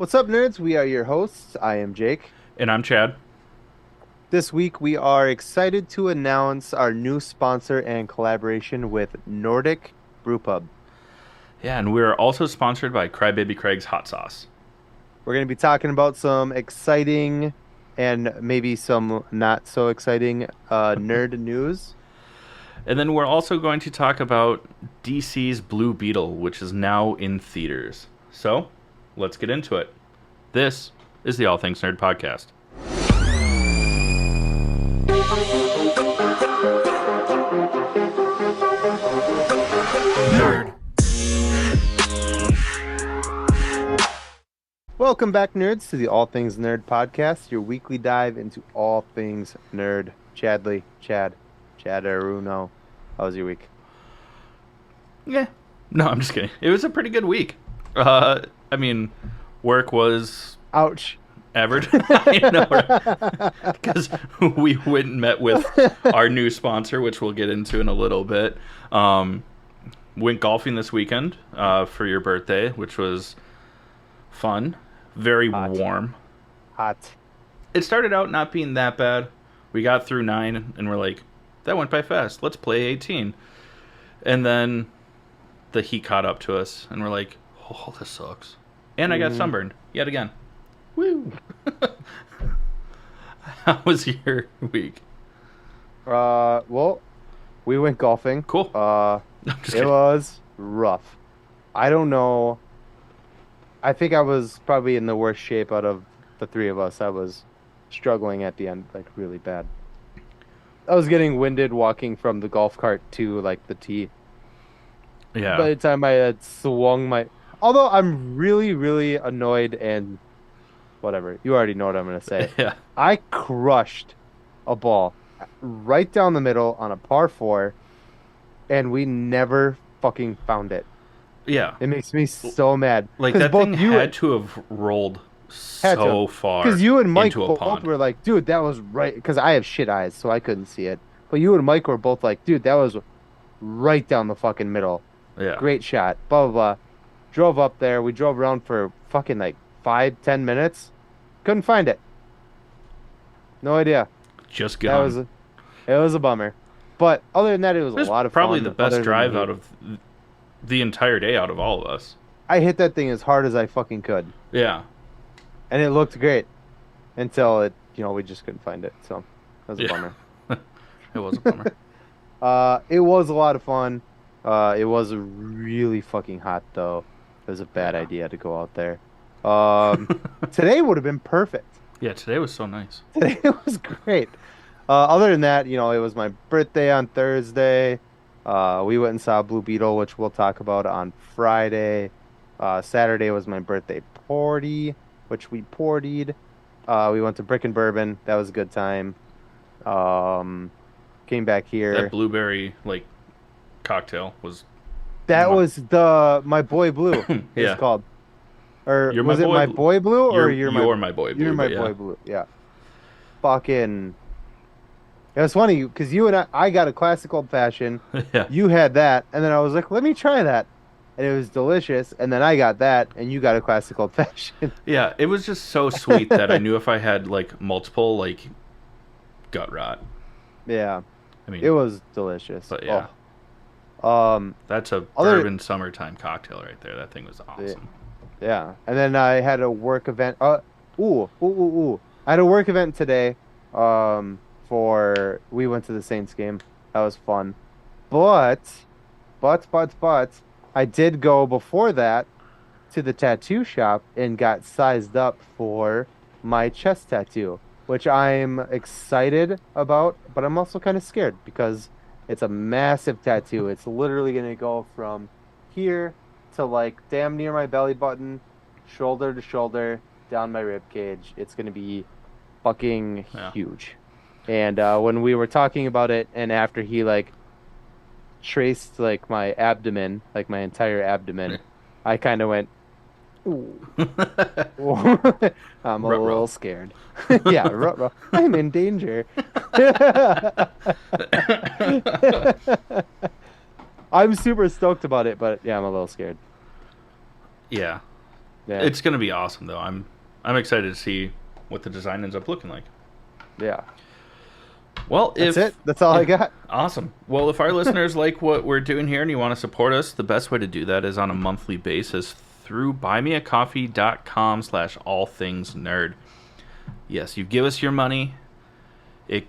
What's up, nerds? We are your hosts. I am Jake. And I'm Chad. This week, we are excited to announce our new sponsor and collaboration with Nordic Brewpub. Yeah, and we're also sponsored by Crybaby Craig's Hot Sauce. We're going to be talking about some exciting and maybe some not so exciting nerd news. And then we're also going to talk about DC's Blue Beetle, which is now in theaters. So, let's get into it. This is the All Things Nerd Podcast. Nerd. Welcome back, nerds, to the All Things Nerd Podcast, your weekly dive into all things nerd. Chad, Aruno. How was your week? Yeah. No, I'm just kidding. It was a pretty good week. I mean, work was Ouch. average. I know, because we went and met with our new sponsor, which we'll get into in a little bit. Went golfing this weekend for your birthday, which was fun. Very Hot. warm. Hot. It started out not being that bad. We got through 9 and we're like, that went by fast. Let's play 18. And then the heat caught up to us and we're like, oh, this sucks. And I got sunburned yet again. Woo! How was your week? Well, we went golfing. Cool. I'm just It kidding. was rough. I don't know. I think I was probably in the worst shape out of the three of us. I was struggling at the end, like really bad. I was getting winded walking from the golf cart to like the tee. Yeah. By the time I had swung although I'm really, really annoyed and whatever. You already know what I'm gonna say. Yeah. I crushed a ball right down the middle on a par four, and we never fucking found it. Yeah. It makes me so mad. Like 'Cause that both thing you had to have rolled had to. so far Because you and Mike into a both pond. were like, dude, that was right. Because I have shit eyes, so I couldn't see it. But you and Mike were both like, dude, that was right down the fucking middle. Yeah. Great shot. Blah, blah, blah. Drove up there. We drove around for fucking like 5-10 minutes. Couldn't find it. No idea. Just That gone. was, it was a bummer. But other than that, it was It was a lot of probably fun. the best other than drive the out heat. of the entire day out of all of us. I hit that thing as hard as I fucking could. Yeah. And it looked great until we just couldn't find it. So that was a Yeah. bummer. It was a bummer. It was a lot of fun. It was really fucking hot though. It was a bad idea to go out there. Today would have been perfect. Yeah, today was so nice. Today was great. Other than that, it was my birthday on Thursday. We went and saw Blue Beetle, which we'll talk about on Friday. Saturday was my birthday party, which we partied. We went to Brick and Bourbon. That was a good time. Came back here. That blueberry cocktail was That Mwah. was my boy Blue. Yeah. It's called. Or You're was my it boy my Blue. boy Blue or you're my boy blue. you're my but boy yeah. Blue? Yeah. Fucking. It was funny because you and I got a classic old fashioned. Yeah. You had that, and then I was like, let me try that, and it was delicious. And then I got that, and you got a classic old fashioned. Yeah, it was just so sweet that I knew if I had multiple gut rot. Yeah, I mean, it was delicious. but yeah. Oh. That's a Other- bourbon summertime cocktail right there. That thing was awesome. Yeah, and then I had a work event. Ooh. I had a work event today. We went to the Saints game. That was fun. But, I did go before that to the tattoo shop and got sized up for my chest tattoo, which I'm excited about, but I'm also kind of scared because it's a massive tattoo. It's literally going to go from here to damn near my belly button, shoulder to shoulder, down my rib cage. It's gonna be fucking Yeah. huge. And when we were talking about it, and after he traced my abdomen, my entire abdomen, I kind of went, ooh. I'm a Ruh-roh. little scared. Yeah, ruh-roh. I'm in danger. I'm super stoked about it, but yeah, I'm a little scared. Yeah. Yeah. It's going to be awesome, though. I'm excited to see what the design ends up looking like. Yeah. Well, That's it. That's all I yeah, got. awesome. Well, if our listeners like what we're doing here and you want to support us, the best way to do that is on a monthly basis through buymeacoffee.com/allthingsnerd. Yes, you give us your money. It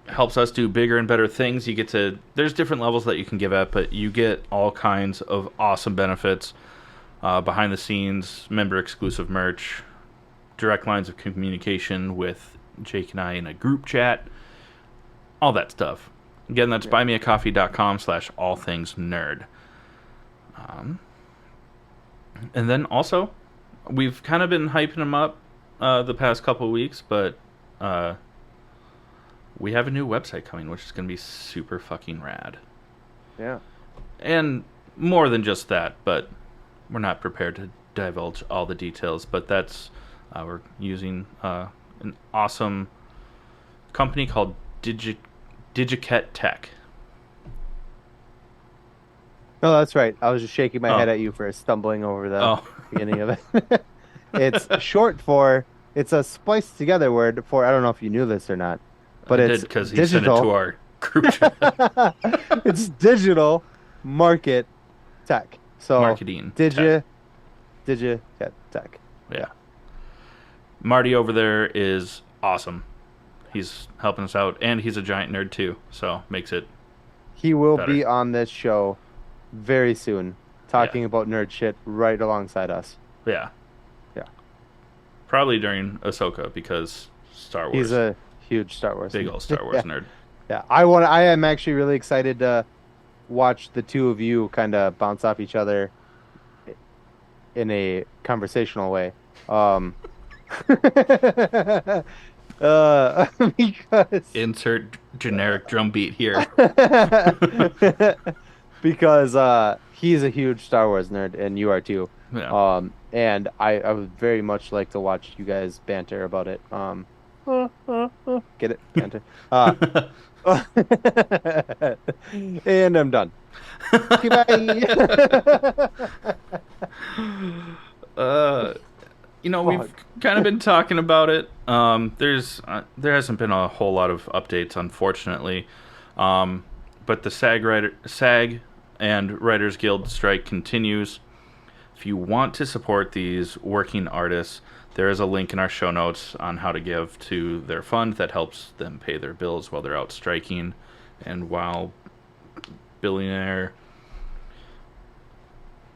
helps us do bigger and better things. You get to there's different levels that you can give at, but you get all kinds of awesome benefits, behind the scenes, member exclusive merch, direct lines of communication with Jake and I in a group chat, all that stuff. Again, that's buymeacoffee.com/allthingsnerd. Um, and then also, we've kind of been hyping them up the past couple of weeks, but uh, we have a new website coming, which is going to be super fucking rad. Yeah. And more than just that, but we're not prepared to divulge all the details. But that's we're using an awesome company called Digiket Tech. No, that's right. I was just shaking my Oh, head at you for stumbling over the oh, beginning of it. It's short for, it's a spliced together word for, I don't know if you knew this or not, but I did it's because he sent it to digital. our group chat. It's digital market tech. So Marketing tech. tech. Yeah, Yeah. Marty over there is awesome. He's helping us out, and he's a giant nerd too, so makes it He will better. be on this show very soon, Yeah, talking about nerd shit right alongside us. yeah. Yeah. Probably during Ahsoka because Star He's Wars, a huge Star Wars big fan. old Star Wars Yeah. nerd. Yeah. I am actually really excited to watch the two of you kind of bounce off each other in a conversational way. Um because Insert generic drum beat here. because he's a huge Star Wars nerd and you are too. Yeah. And I would very much like to watch you guys banter about it. Get it? Banter. And I'm done. Okay, bye. uh, we've Fuck. kind of been talking about it. There hasn't been a whole lot of updates, unfortunately. But the SAG and Writers Guild strike continues. If you want to support these working artists, there is a link in our show notes on how to give to their fund that helps them pay their bills while they're out striking, and while billionaire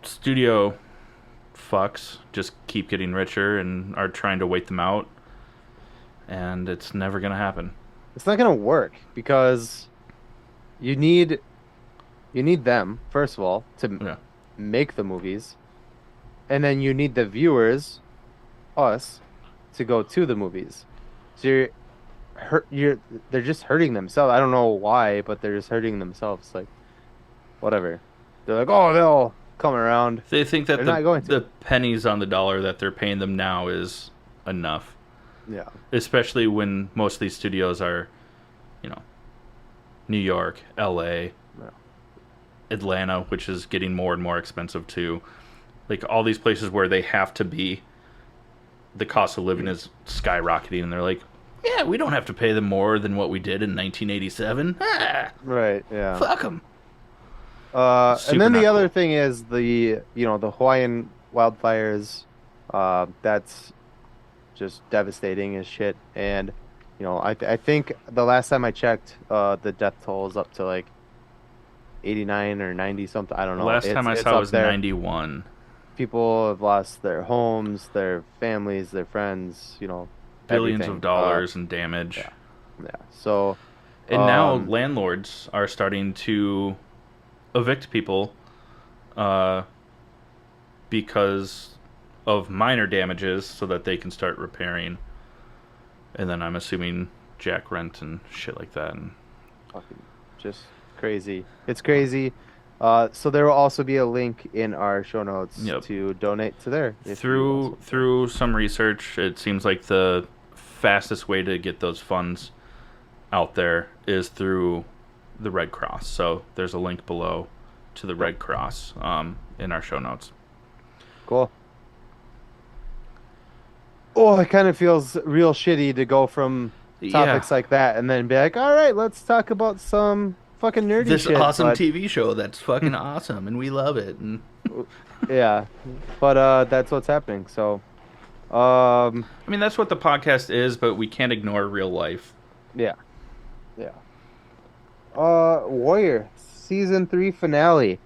studio fucks just keep getting richer and are trying to wait them out, and it's never gonna happen. It's not gonna work because you need them, first of all, to Yeah, make the movies, and then you need the viewers, us, to go to the movies. So you're they're just hurting themselves. I don't know why, but they're just hurting themselves. Like, whatever. They're like, oh, they'll come around. they think that They're the not going the to. pennies on the dollar that they're paying them now is enough, Yeah. especially when most of these studios are, you know, New York, L.A., Yeah. Atlanta, which is getting more and more expensive too. Like all these places where they have to be, the cost of living is skyrocketing, and they're like, "Yeah, we don't have to pay them more than what we did in 1987. Ah, Right. Yeah. fuck them." And Super then the not other cool. thing is the Hawaiian wildfires. That's just devastating as shit. And I think the last time I checked, the death toll is up to like 89 or 90 something. I don't The know. last time I It's saw it up was there. 91. People have lost their homes, their families, their friends. Billions of Everything. dollars in damage. Yeah, yeah. So, And now um, landlords are starting to evict people uh, because of minor damages so that they can start repairing. And then I'm assuming jack rent and shit like that. And fucking just crazy. It's crazy. So there will also be a link in our show notes yep. to donate to there if you Through also. through some research, it seems like the fastest way to get those funds out there is through the Red Cross. So there's a link below to the Yep. Red Cross in our show notes. Cool. Oh, it kind of feels real shitty to go from Yeah, topics like that and then be like, all right, let's talk about some fucking nerdy this shit. awesome But TV show that's fucking awesome and we love it. And yeah, but that's what's happening. So, um, I mean, that's what the podcast is, but we can't ignore real life. yeah, yeah. Warrior season 3 finale.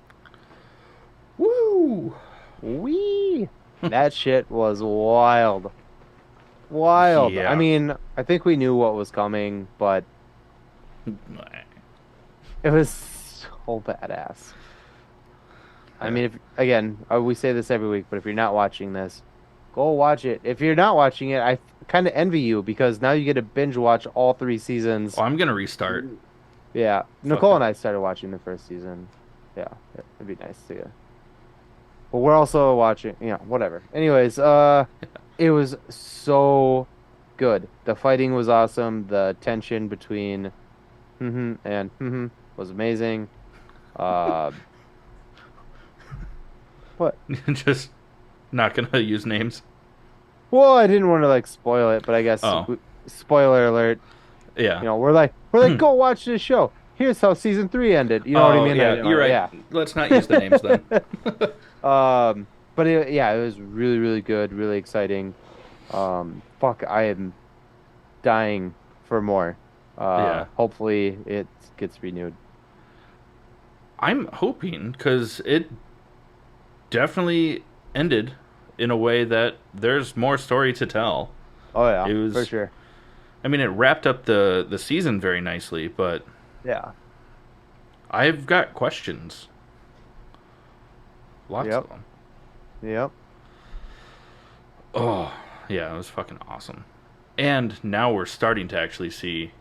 Woo! Wee, that shit was wild, wild. I Yeah. mean, I think we knew what was coming, but it was so badass. I mean, if again, we say this every week, but if you're not watching this, go watch it. If you're not watching it, I kind of envy you because now you get to binge watch all 3 seasons. Oh, I'm gonna restart. Yeah, Fuck Nicole it. and I started watching the first season. Yeah, it'd be nice to. But we're also watching, whatever. Anyways, it was so good. The fighting was awesome. The tension between and was amazing. Uh, what? Just not gonna use names. Well, I didn't want to like spoil it, but I guess Oh, spoiler alert. yeah. We're like go watch this show. Here's how season 3 ended. You know what I Oh, mean? I yeah. didn't You're want to, right. yeah. Let's not use the names then. But yeah, it was really, really good, really exciting. Fuck, I am dying for more. Yeah. Hopefully it gets renewed. I'm hoping because it definitely ended in a way that there's more story to tell. Oh yeah, It for was, sure. I mean, it wrapped up the season very nicely, but Yeah. I've got questions, lots of Yep. them. Yep. Oh, yeah, it was fucking awesome. And now we're starting to actually see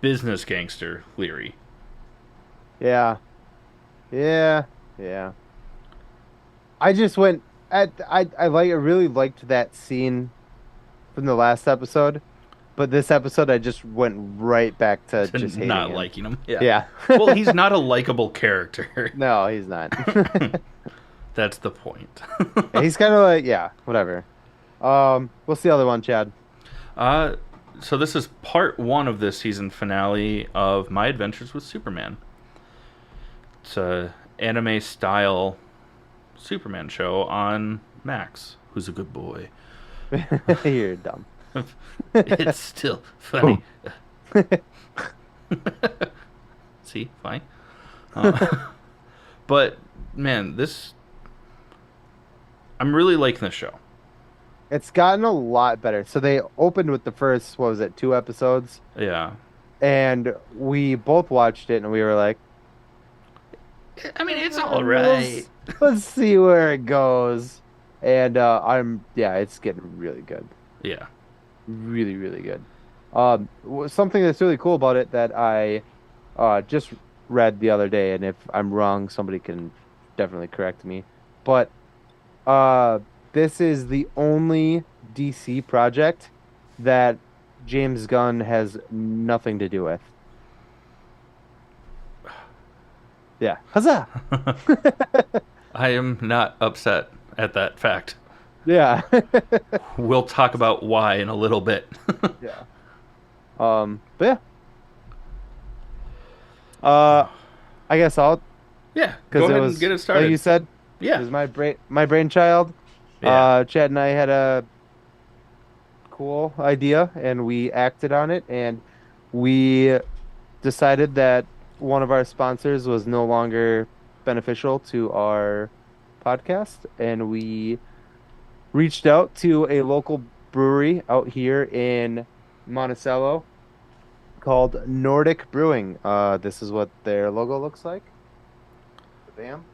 business gangster Leary. Yeah. Yeah. Yeah. I just went I really liked that scene from the last episode, but this episode I just went right back to To just hating not him. liking him. Yeah. Yeah. Well, he's not a likable character. No, he's not. That's the point. Yeah, he's kind of like, yeah, whatever. What's the other one, Chad? uh, so this is part one of this season finale of My Adventures with Superman. It's a anime style Superman show on Max, who's a good boy. You're dumb. It's still funny. Boom. See, fine. Uh, but man, this I'm really liking the show. It's gotten a lot better. So they opened with the first, what was it, 2 episodes, Yeah, and we both watched it, and we were like, I mean it's "Eh, all right. let's see where it goes." And yeah, it's getting really good, Yeah, really, really good. Something that's really cool about it that I just read the other day, and if I'm wrong, somebody can definitely correct me. But uh, this is the only DC project that James Gunn has nothing to do with. Yeah. Huzzah! I am not upset at that fact. Yeah. We'll talk about why in a little bit. Yeah. But yeah. Uh, I guess I'll Yeah, go because it ahead and was get it like you started. said, it Yeah, was my brainchild. yeah. Chad and I had a cool idea and we acted on it and we decided that one of our sponsors was no longer beneficial to our podcast and we reached out to a local brewery out here in Monticello called Nordic Brewing. This is what their logo looks like. Bam.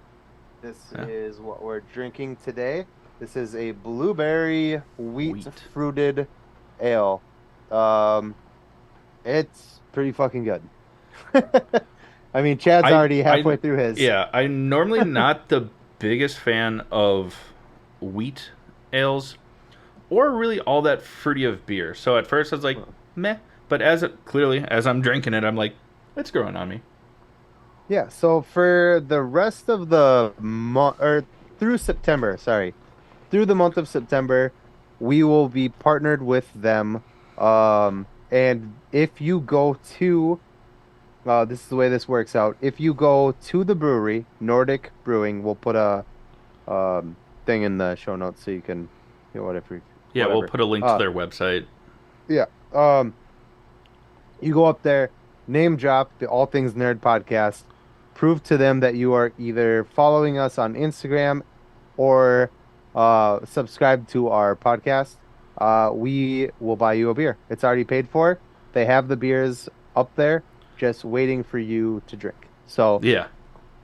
This Yeah. is what we're drinking today. This is a blueberry wheat Wheat. fruited ale. Um, it's pretty fucking good. I mean, Chad's already halfway I, through his. yeah. I'm normally not the biggest fan of wheat ales, or really all that fruity of beer. So at first I was like, meh. But as I'm drinking it, I'm like, it's growing on me. Yeah, so for the rest of the month, or through September, sorry, through the month of September, we will be partnered with them. And if you go to, this is the way this works out. If you go to the brewery, Nordic Brewing, we'll put a thing in the show notes so you can, whatever, Yeah, we'll whatever. put a link to Uh, their website. yeah. You go up there, name drop the All Things Nerd podcast, prove to them that you are either following us on Instagram or subscribe to our podcast. We will buy you a beer. It's already paid for. They have the beers up there, just waiting for you to drink. So Yeah.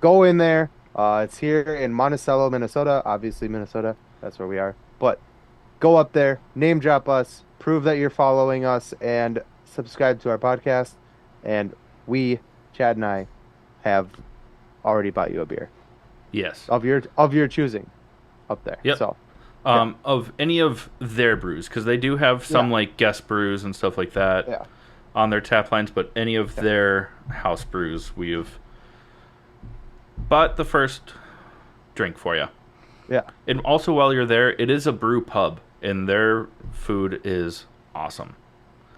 go in there. It's here in Monticello, Minnesota. Obviously, Minnesota. That's where we are. But go up there, name drop us, prove that you're following us, and subscribe to our podcast. And we, Chad and I, have already bought you a beer Yes. of your choosing up there. Yep. So yeah, Of any of their brews, because they do have some yeah, like guest brews and stuff like that yeah, on their tap lines, but any of yeah, their house brews, we have bought the first drink for you. yeah, And also, while you're there, it is a brew pub, and their food is awesome.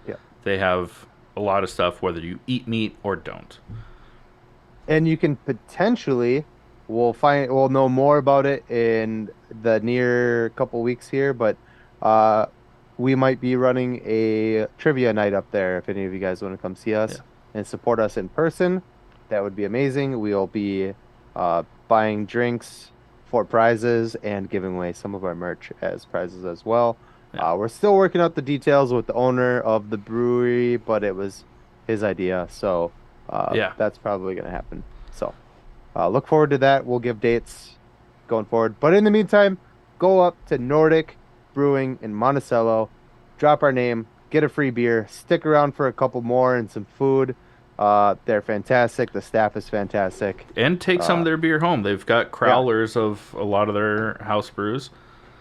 yeah. They have a lot of stuff, whether you eat meat or don't. And you can potentially, we'll know more about it in the near couple weeks here, but uh, we might be running a trivia night up there if any of you guys want to come see Yeah. us and support us in person. That would be amazing. We'll be buying drinks for prizes and giving away some of our merch as prizes as well. Yeah. We're still working out the details with the owner of the brewery, but it was his idea, so Yeah. that's probably going to happen. So look forward to that. We'll give dates going forward. But in the meantime, go up to Nordic Brewing in Monticello, drop our name, get a free beer, stick around for a couple more and some food. They're fantastic. The staff is fantastic. And take some of Uh, their beer home. They've got yeah, crowlers of a lot of their house brews.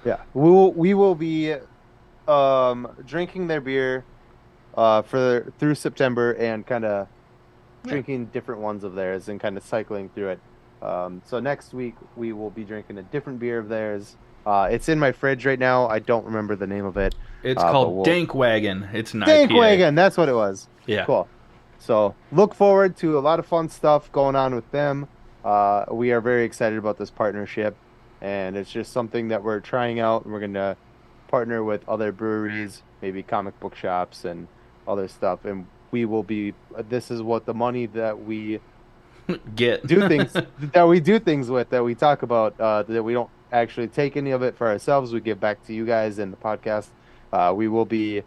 yeah. We will be drinking their beer for through September and kind of Yeah. drinking different ones of theirs and kind of cycling through it. So next week we will be drinking a different beer of theirs. It's in my fridge right now. I don't remember the name of it. It's But called we'll Dank Wagon. It's an IPA. Dankwagon, that's what it was. Yeah. Cool. So look forward to a lot of fun stuff going on with them. We are very excited about this partnership, and it's just something that we're trying out. And we're gonna partner with other breweries, maybe comic book shops and other stuff. And we will be. This is what the money that we Get. do things with, that we talk about, that we don't actually take any of it for ourselves. We give back to you guys in the podcast. We will be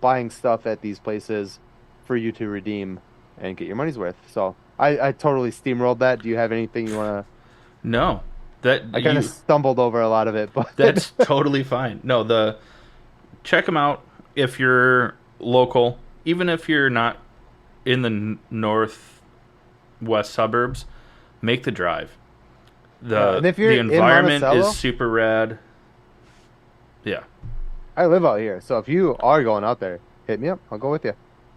buying stuff at these places for you to redeem and get your money's worth. So I totally steamrolled that. Do you have anything you want to? No. That I kind of you stumbled over a lot of it, but that's totally fine. No, the check them out if you're local, even if you're not in the northwest suburbs, make the drive. yeah. And if you're The in environment Monticello, is super rad. Yeah. I live out here, so if you are going out there, hit me up. I'll go with you.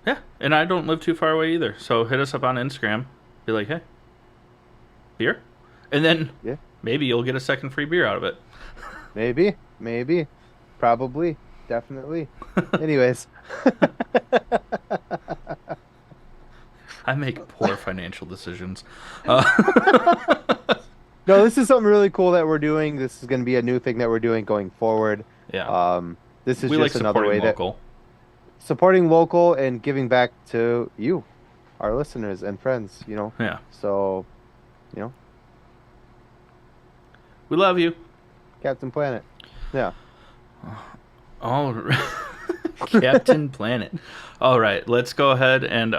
Yeah, and I don't live too far away either. So hit us up on Instagram. Be like, "Hey, beer?" And then Yeah, maybe you'll get a second free beer out of it. maybe, probably, definitely. Anyways, I make poor financial decisions. no, this is something really cool that we're doing. This is going to be a new thing that we're doing going forward. Yeah. This is We like just another supporting way that local. supporting local and giving back to you, our listeners and friends, Yeah. So, you know, We love you. Captain Planet. Yeah. All right. Captain Planet. All right, let's go ahead and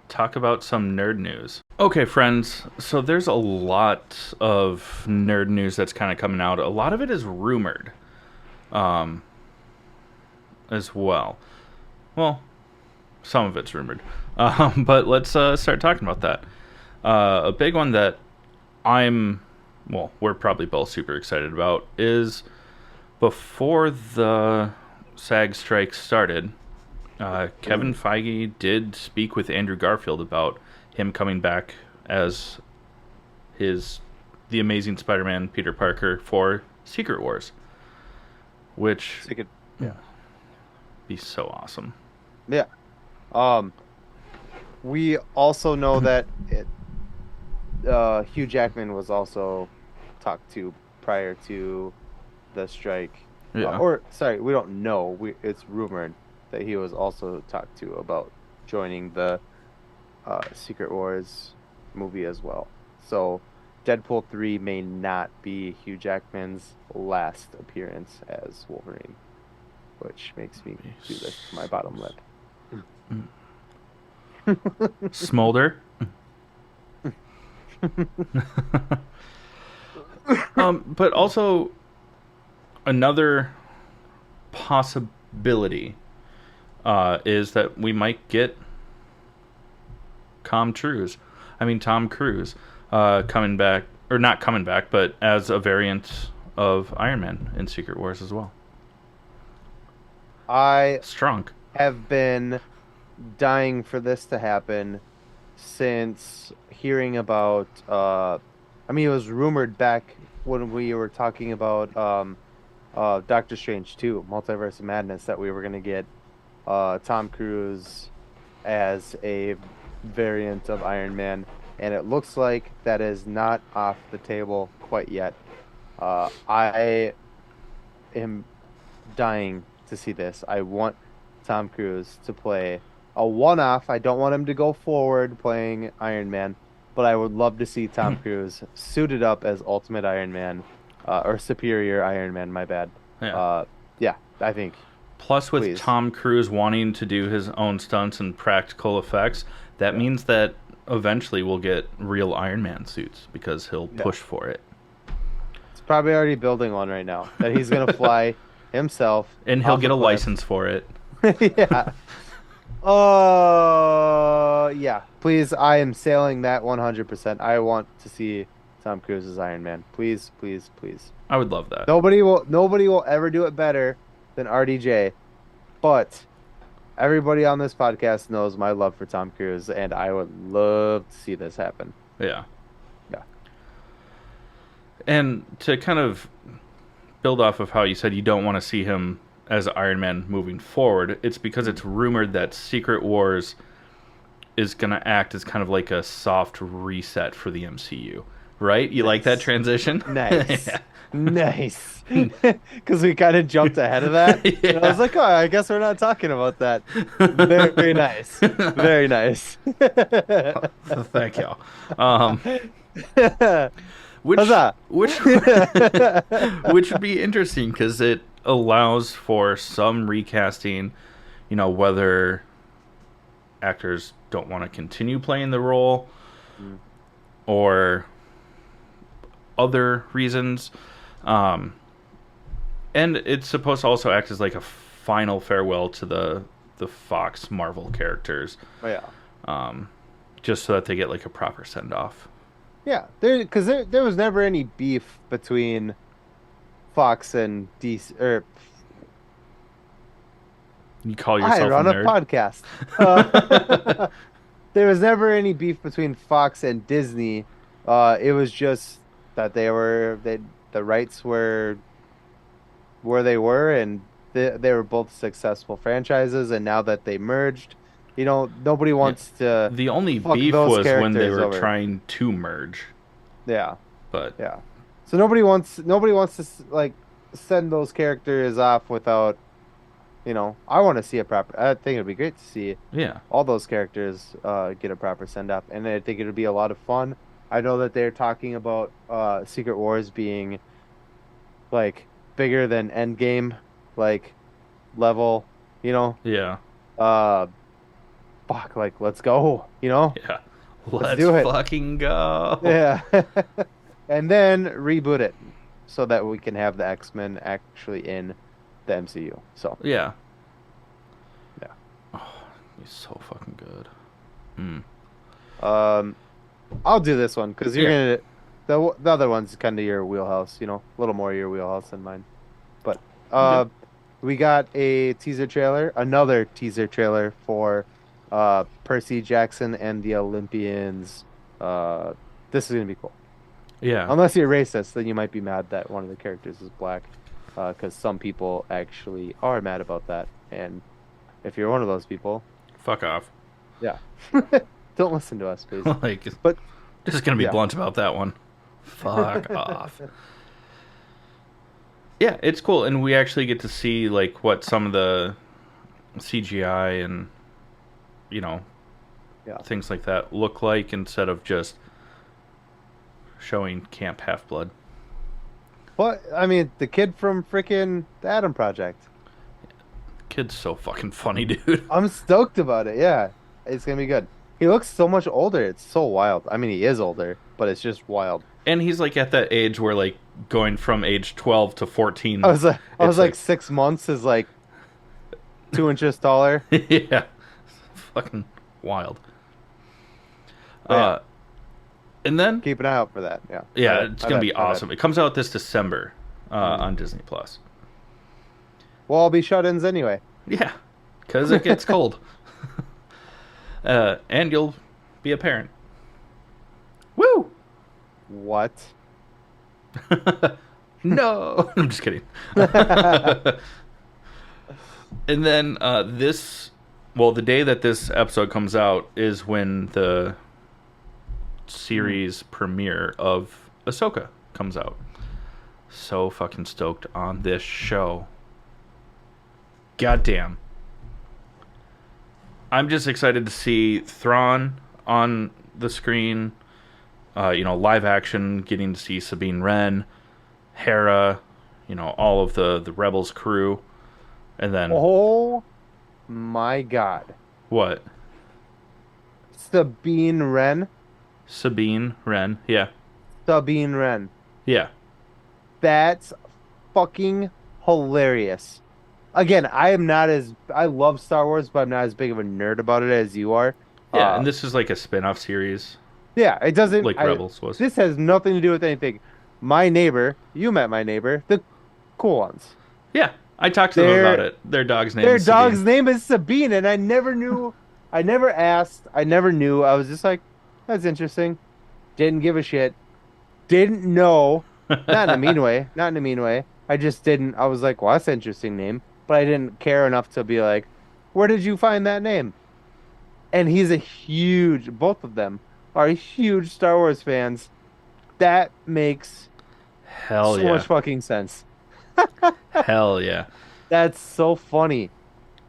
talk about some nerd news. Okay, friends. So there's a lot of nerd news that's kind of coming out. A lot of it is rumored, as well. Well, some of it's rumored. But let's start talking about that. A big one that we're probably both super excited about is before the SAG strike started, Kevin Feige did speak with Andrew Garfield about him coming back as the Amazing Spider-Man Peter Parker for Secret Wars. which Secret, yeah, be so awesome. yeah. Um, we also know that Hugh Jackman was also talked to prior to the strike. Yeah. Or sorry, we don't know. It's rumored that he was also talked to about joining the Secret Wars movie as well. So Deadpool 3 may not be Hugh Jackman's last appearance as Wolverine, which makes me do this to my bottom lip. Smolder. But also another possibility is that we might get Tom Cruise coming back, or not coming back, but as a variant of Iron Man in Secret Wars as well. I Strong. have been dying for this to happen since hearing about I mean it was rumored back when we were talking about Doctor Strange 2, Multiverse of Madness, that we were gonna get Tom Cruise as a variant of Iron Man, and it looks like that is not off the table quite yet. I am dying to see this. I want Tom Cruise to play a one-off. I don't want him to go forward playing Iron Man, but I would love to see Tom Cruise suited up as Ultimate Iron Man, or Superior Iron Man, my bad. Yeah. Yeah, I think, Plus, with please. Tom Cruise wanting to do his own stunts and practical effects, that Yeah, means that eventually we'll get real Iron Man suits because he'll yeah. push for it. He's probably already building one right now that he's gonna fly himself And he'll off a get a cliff. license for it. Yeah. Oh, yeah. Please, I am sailing that 100%. I want to see Tom Cruise as Iron Man. Please, please, please. I would love that. Nobody will ever do it better than RDJ. But everybody on this podcast knows my love for Tom Cruise, and I would love to see this happen. Yeah. Yeah. And to kind of build off of how you said you don't want to see him as Iron Man moving forward, it's because it's rumored that Secret Wars is going to act as kind of like a soft reset for the MCU. Right? You like that Nice. transition? Nice. Nice. Because we kind of jumped ahead of that. And I was Yeah. like, oh, I guess we're not talking about that. Very nice. Very nice. Thank y'all. Um, which Huzzah. which which would be interesting because it allows for some recasting. You know, whether actors don't want to continue playing the role Mm. or other reasons. Um, and it's supposed to also act as like a final farewell to the Fox Marvel characters, Oh, yeah. um, just so that they get like a proper send off. Yeah. Because there was never any beef between Fox and DC, or You call I yourself a run a nerd. podcast. There was never any beef between Fox and Disney. It was just that the rights were where they were, and they were both successful franchises. And now that they merged, nobody Yeah. wants to The only fuck beef those was when they characters were over. trying to merge, Yeah, but yeah. So nobody wants to like send those characters off without, I want to see a proper. I think it'd be great to see yeah, all those characters get a proper send up, and I think it'd be a lot of fun. I know that they're talking about Secret Wars being like bigger than Endgame, like level, you know. yeah, Uh Fuck, like let's go, yeah. Let's Let's do it. fucking go. Yeah. And then reboot it so that we can have the X-Men actually in the MCU. So, Yeah. yeah. Oh, he's so fucking good. Mm. Um I'll do this one because you're Yeah. gonna the other one's kind of your wheelhouse, a little more your wheelhouse than mine. But Okay. we got a teaser trailer, another teaser trailer for Percy Jackson and the Olympians. This is gonna be cool. Yeah. Unless you're racist, then you might be mad that one of the characters is black. because some people actually are mad about that. And if you're one of those people, Fuck off. yeah, don't listen to us, please. Like, But just gonna be yeah. blunt about that one. Fuck off. Yeah, it's cool, and we actually get to see like what some of the CGI and you know Yeah. things like that look like instead of just showing Camp Half Blood. But I mean, the kid from freaking the Adam Project. Kid's so fucking funny, dude. I'm stoked about it. Yeah, it's gonna be good. He looks so much older. It's so wild. I mean, he is older, but it's just wild. And he's like at that age where like going from age 12 to I 14, was like, I was it's like like 6 months is like 2 inches taller. yeah, fucking wild. But yeah, Uh, and then keep an eye out for that. Yeah. My yeah, bad. it's My gonna bad. be My bad. awesome. It comes out this December Mhm. on Disney Plus. We'll all be shut-ins anyway. Yeah, because it gets cold. And you'll be a parent. Woo! What? No, I'm just kidding. And then the day that this episode comes out is when the series premiere of Ahsoka comes out. So fucking stoked on this show. Goddamn. I'm just excited to see Thrawn on the screen. Live action, getting to see Sabine Wren, Hera, all of the Rebels crew. And then Oh my God. what? Sabine Wren. Sabine Wren. Yeah. Sabine Wren. Yeah. That's fucking hilarious. Again, I love Star Wars, but I'm not as big of a nerd about it as you are. Yeah, Uh and this is like a spin-off series yeah, it doesn't like Rebels was. this has nothing to do with anything. My neighbor, you met my neighbor, the cool ones. Yeah. I talked to them about Their it. Their dog's name their is Sabine. dog's name is Sabine, and I never knew, I never asked, I never knew. I was just like, that's interesting. Didn't give a shit. Didn't know. Not in a mean way. Not in a mean way. I just didn't. I was like, well, that's an interesting name. But I didn't care enough to be like, where did you find that name? And both of them are huge Star Wars fans. That makes Hell so much yeah. fucking sense. Hell yeah. That's so funny.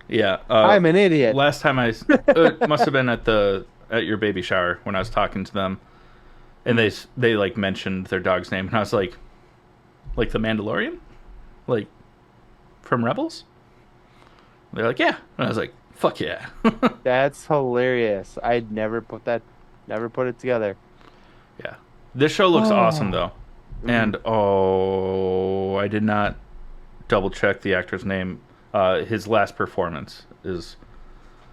Yeah. I'm an idiot. Last time it must have been at your baby shower when I was talking to them, and they like mentioned their dog's name, and I was like the Mandalorian, like from Rebels. They're like, yeah, and I was like, fuck yeah. That's hilarious. Never put it together. Yeah, this show looks awesome Oh. though, Mhm. and I did not double check the actor's name. His last performance is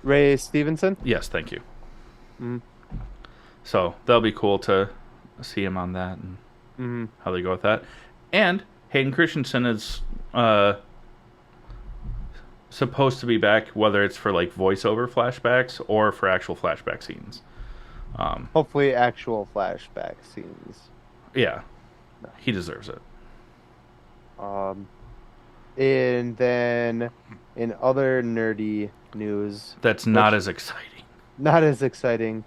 Ray Stevenson? yes, thank you. Mm-hmm. So that'll be cool to see him on that and Mm-hmm. how they go with that. And Hayden Christensen is supposed to be back, whether it's for like voiceover flashbacks or for actual flashback scenes. Hopefully actual flashback scenes. Yeah, he deserves it. Um, and then in other nerdy news, That's not which as exciting. not as exciting,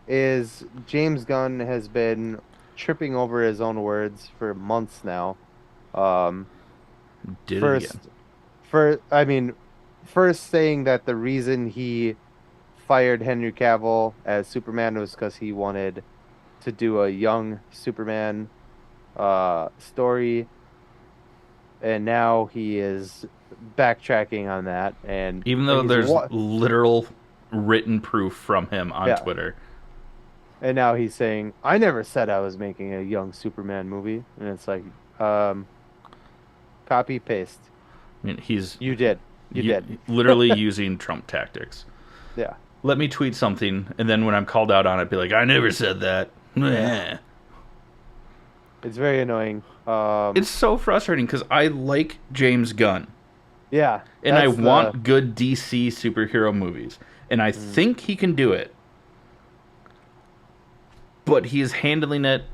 is James Gunn has been tripping over his own words for months now. Um, Did it first, again. I mean, first saying that the reason he fired Henry Cavill as Superman was because he wanted to do a young Superman story, and now he is backtracking on that, and Even though he's there's what literal written proof from him on yeah, Twitter. and now he's saying, I never said I was making a young Superman movie, and it's like, um, copy paste. I mean, he's You did, you did, literally using Trump tactics. yeah. Let me tweet something, and then when I'm called out on it, be like, I never said that. Meh. It's very annoying. It's so frustrating because I like James Gunn, Yeah, and I that's want good DC superhero movies, and I think he can do it. But he is handling it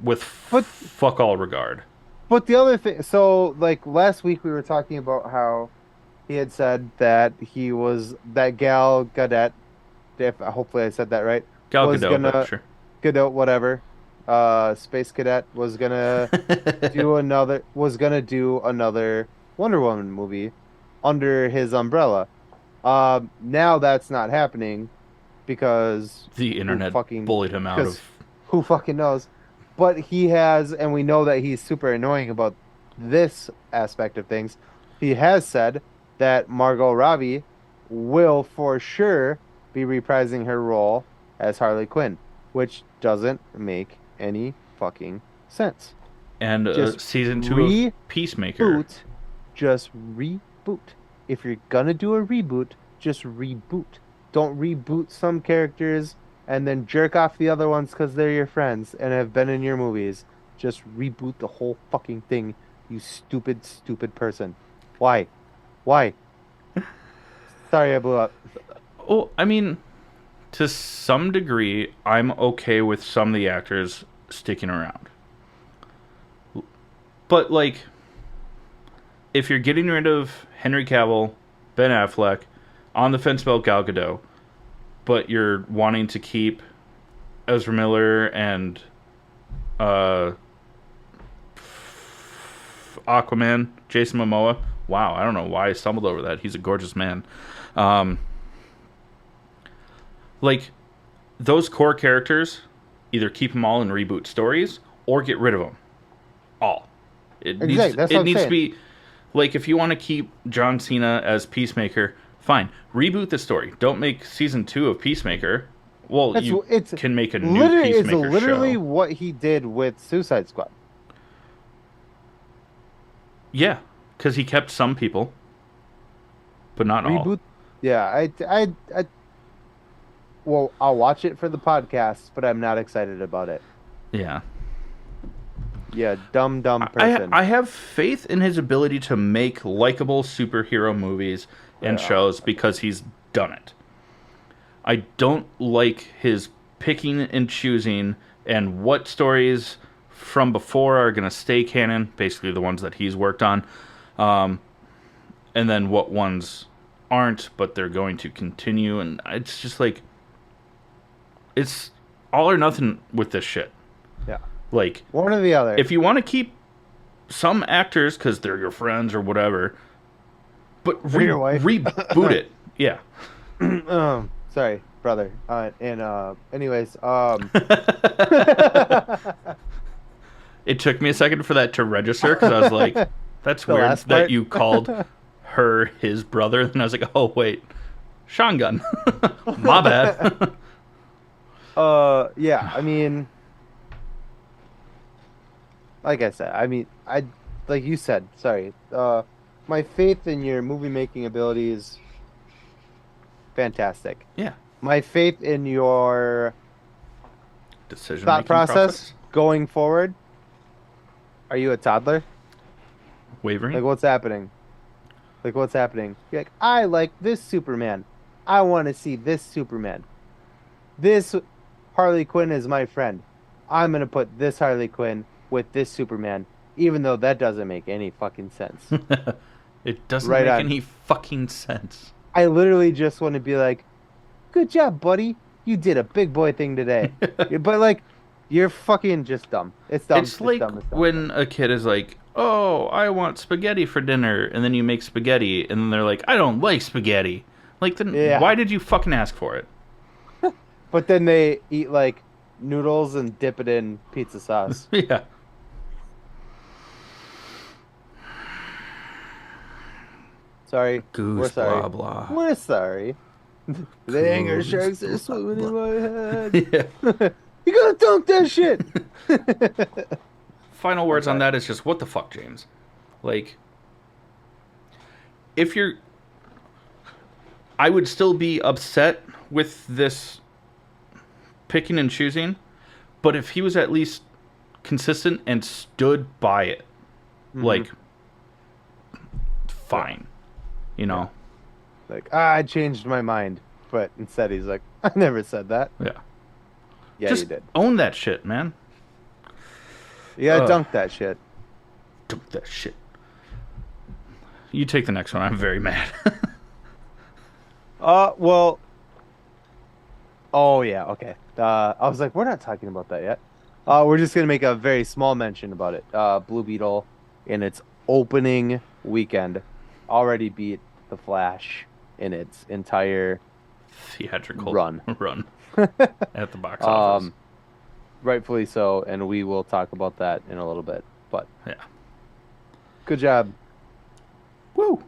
with But fuck all regard. But the other thing, so like last week we were talking about how he had said that he was that Gal Gadot, if hopefully I said that right, Gal was Gadot, but gonna sure. Gadot whatever, Space Cadet was gonna do another Wonder Woman movie under his umbrella. Now that's not happening because The who internet fucking bullied him out of. because who fucking knows? But he has, and we know that he's super annoying about this aspect of things. He has said that Margot Robbie will for sure be reprising her role as Harley Quinn, which doesn't make any fucking sense. And Just season 2 of reboot, Peacemaker. just reboot. If you're gonna do a reboot, just reboot. Don't reboot some characters and then jerk off the other ones because they're your friends and have been in your movies. Just reboot the whole fucking thing, you stupid, stupid person. Why? Why? Sorry, I blew up. Oh, I mean, to some degree, I'm okay with some of the actors sticking around. But, like, if you're getting rid of Henry Cavill, Ben Affleck, on the fence about Gal Gadot, but you're wanting to keep Ezra Miller and uh, Aquaman, Jason Momoa. Wow, I don't know why I stumbled over that. He's a gorgeous man. Um, like, those core characters, either keep them all and reboot stories, or get rid of them all. Exactly, that's what It I'm needs to saying. be like, if you want to keep John Cena as Peacemaker, fine, reboot the story. Don't make season 2 of Peacemaker. Well, That's you it's can make a new literally it's Peacemaker literally show. what he did with Suicide Squad. Yeah, because he kept some people, but not all. Reboot. Yeah, well, I'll watch it for the podcast, but I'm not excited about it. Yeah. Yeah, dumb person. I have faith in his ability to make likable superhero movies and Yeah. shows because he's done it. I don't like his picking and choosing and what stories from before are going to stay canon, basically the ones that he's worked on, um, and then what ones aren't, but they're going to continue. And it's just like, it's all or nothing with this shit. Yeah. Like, One or the other. if you want to keep some actors because they're your friends or whatever, but Or your wife. reboot it. Yeah. Sorry, brother. Anyways, It took me a second for that to register because I was like, that's the weird last that part. you called her his brother. And I was like, oh, wait, Sean Gunn. My bad. Yeah, I mean, like I said, I mean, like you said, sorry. My faith in your movie making ability is fantastic. Yeah. My faith in your Decision thought making process process. going forward. Are you a toddler? Wavering. Like, what's happening? Like, what's happening? You're like, I like this Superman. I want to see this Superman. This Harley Quinn is my friend. I'm gonna put this Harley Quinn with this Superman, even though that doesn't make any fucking sense. It doesn't Right make on. any fucking sense. I literally just want to be like, good job, buddy. You did a big boy thing today. Yeah, but like, you're fucking just dumb. It's dumb. It's It's like dumb. It's dumb. It's dumb. when a kid is like, "Oh, I want spaghetti for dinner," and then you make spaghetti, and then they're like, "I don't like spaghetti." Like, then Yeah. why did you fucking ask for it? But then they eat like noodles and dip it in pizza sauce. Yeah. Sorry. We're Goose, sorry. blah blah. We're sorry. The anger sharks are swimming in my head. Yeah. You gotta dunk that shit. Final words on that is just what the fuck, James. Like, if you're, I would still be upset with this picking and choosing, but if he was at least consistent and stood by it, like, fine, you know. Like, I changed my mind. But instead he's like, I never said that. Yeah. Yeah, Just you did. own that shit, man. You gotta Ugh. dunk that shit. Dunk that shit. You take the next one. I'm very mad. Well, oh yeah, okay. I was like, we're not talking about that yet. We're just gonna make a very small mention about it. Blue Beetle in its opening weekend already beat The Flash in its entire Theatrical run. run at the box office. Um, Rightfully so, and we will talk about that in a little bit. But Yeah. good job. Woo!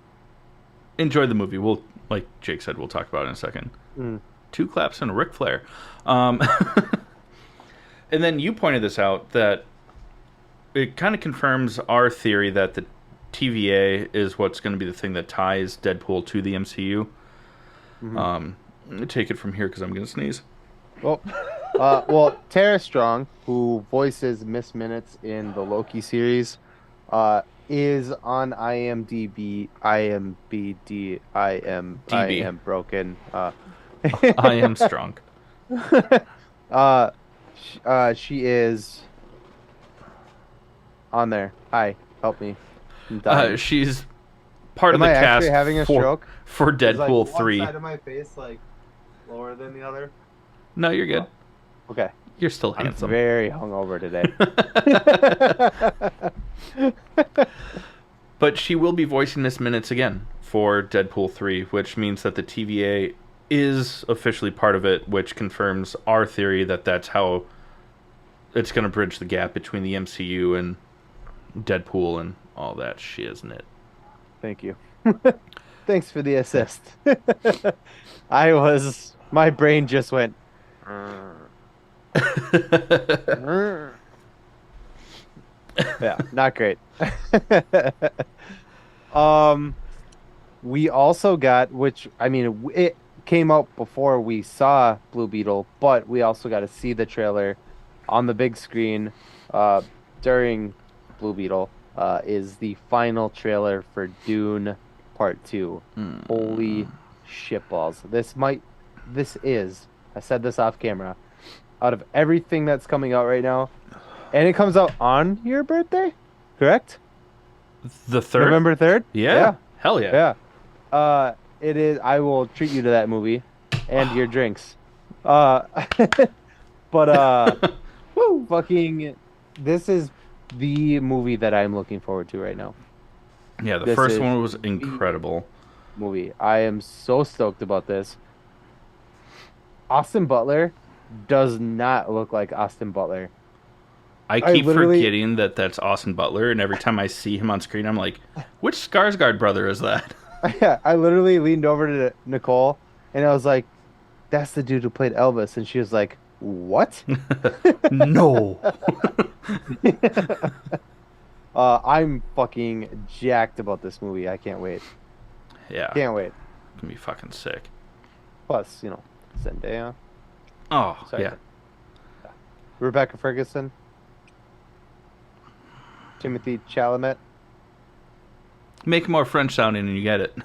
Enjoy the movie. We'll, like Jake said, we'll talk about it in a second. Mm. 2 claps and a Ric Flair. And then you pointed this out that it kind of confirms our theory that the TVA is what's going to be the thing that ties Deadpool to the MCU. Mhm. I'm gonna take it from here because I'm going to sneeze. Well, Tara Strong, who voices Miss Minutes in the Loki series, is on IMDb. I DB. am broken. I am strong. uh, she is on there. Hi, help me. I'm dying. She's part of Am the I cast actually having a for, stroke? for Is like Deadpool one 3. side of my face like lower than the other? No, you're good. Okay. You're still I'm handsome. very hungover today. But she will be voicing Miss Minutes again for Deadpool 3, which means that the TVA is officially part of it, which confirms our theory that that's how it's going to bridge the gap between the MCU and Deadpool and all that shiznit. Thank you. Thanks for the assist. My brain just went. Yeah, not great. Um, we also got, which I mean, it came out before we saw Blue Beetle, but we also got to see the trailer on the big screen during Blue Beetle. Is the final trailer for Dune Part 2. Holy shitballs. This is, I said this off camera, out of everything that's coming out right now, and it comes out on your birthday, correct? The 3rd? November 3rd? Yeah. Hell yeah. Yeah. It is, I will treat you to that movie and your drinks. Uh, but, Woo! fucking, this is the movie that I'm looking forward to right now. Yeah, the This first is one was the incredible. movie. I am so stoked about this. Austin Butler does not look like Austin Butler. I I keep literally- forgetting that that's Austin Butler, and every time I see him on screen, I'm like, which Skarsgård brother is that? I literally leaned over to Nicole and I was like, that's the dude who played Elvis. And she was like, what? No. I'm fucking jacked about this movie. I can't wait. Yeah. Can't wait. It's gonna be fucking sick. Plus, Zendaya. Oh, Sorry. yeah. Rebecca Ferguson. Timothy Chalamet. Make it more French sounding and you get it.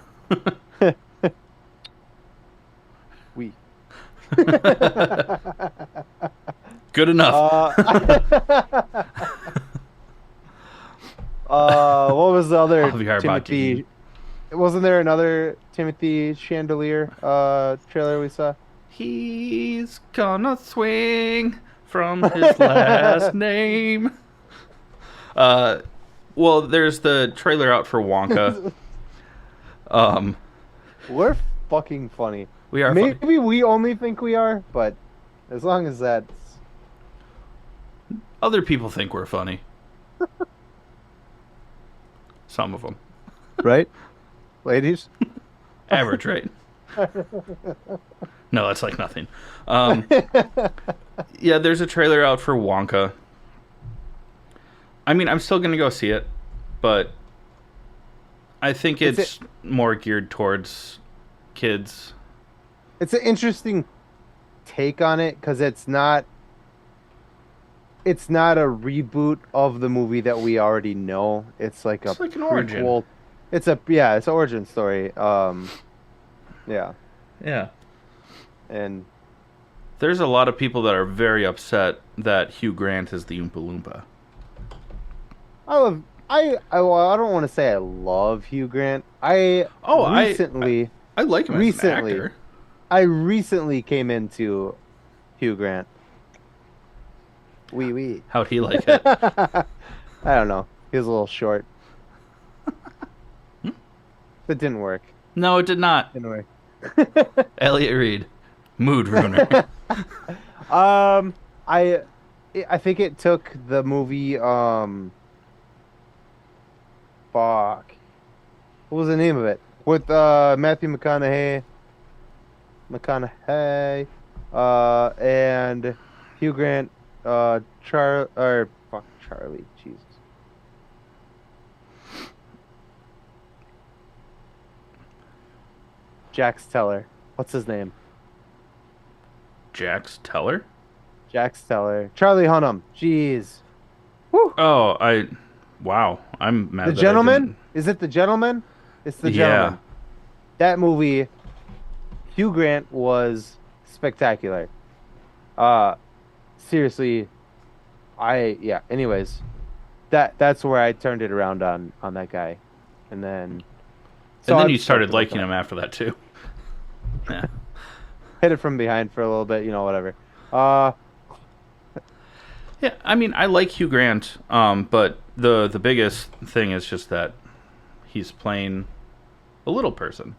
We. Good enough. What was the other Javier Timothy? Bardem. Wasn't there another Timothy Chandelier trailer we saw? He's gonna swing from his last name. Well, there's the trailer out for Wonka. We're fucking funny. We are funny. Maybe we only think we are, but as long as that's Other people think we're funny. Some of them. right, ladies. Average, right? No, that's like nothing. Yeah, there's a trailer out for Wonka. I mean, I'm still going to go see it, but I think it's more geared towards kids. It's an interesting take on it because it's not a reboot of the movie that we already know. It's like It's a like an origin. prequel. It's an origin story. Yeah, Yeah. and There's a lot of people that are very upset that Hugh Grant is the Oompa Loompa. well, I don't want to say I love Hugh Grant. I Oh, recently I like him as an recently actor. I recently came into Hugh Grant. Wee wee. How'd he like it? I don't know. He was a little short. That didn't work. No, it did not. Didn't work. Elliot Reed, mood ruiner. Um, I I think it took the movie fuck. What was the name of it? With Matthew McConaughey, and Hugh Grant, Charlie, Jesus. Jax Teller. What's his name? Jax Teller. Jax Teller. Charlie Hunnam. Jeez. Whew. Oh, wow. I'm The mad that I Gentleman? didn't. Is it The Gentleman? It's The Yeah, Gentleman. That movie, Hugh Grant was spectacular. Uh, seriously, yeah. Anyways, that's where I turned it around on that guy, and then so and then I'm you stoked started about liking that. him after that too. Yeah, Hit it from behind for a little bit, whatever. Uh, yeah. I mean, I like Hugh Grant, but the biggest thing is just that he's playing a little person,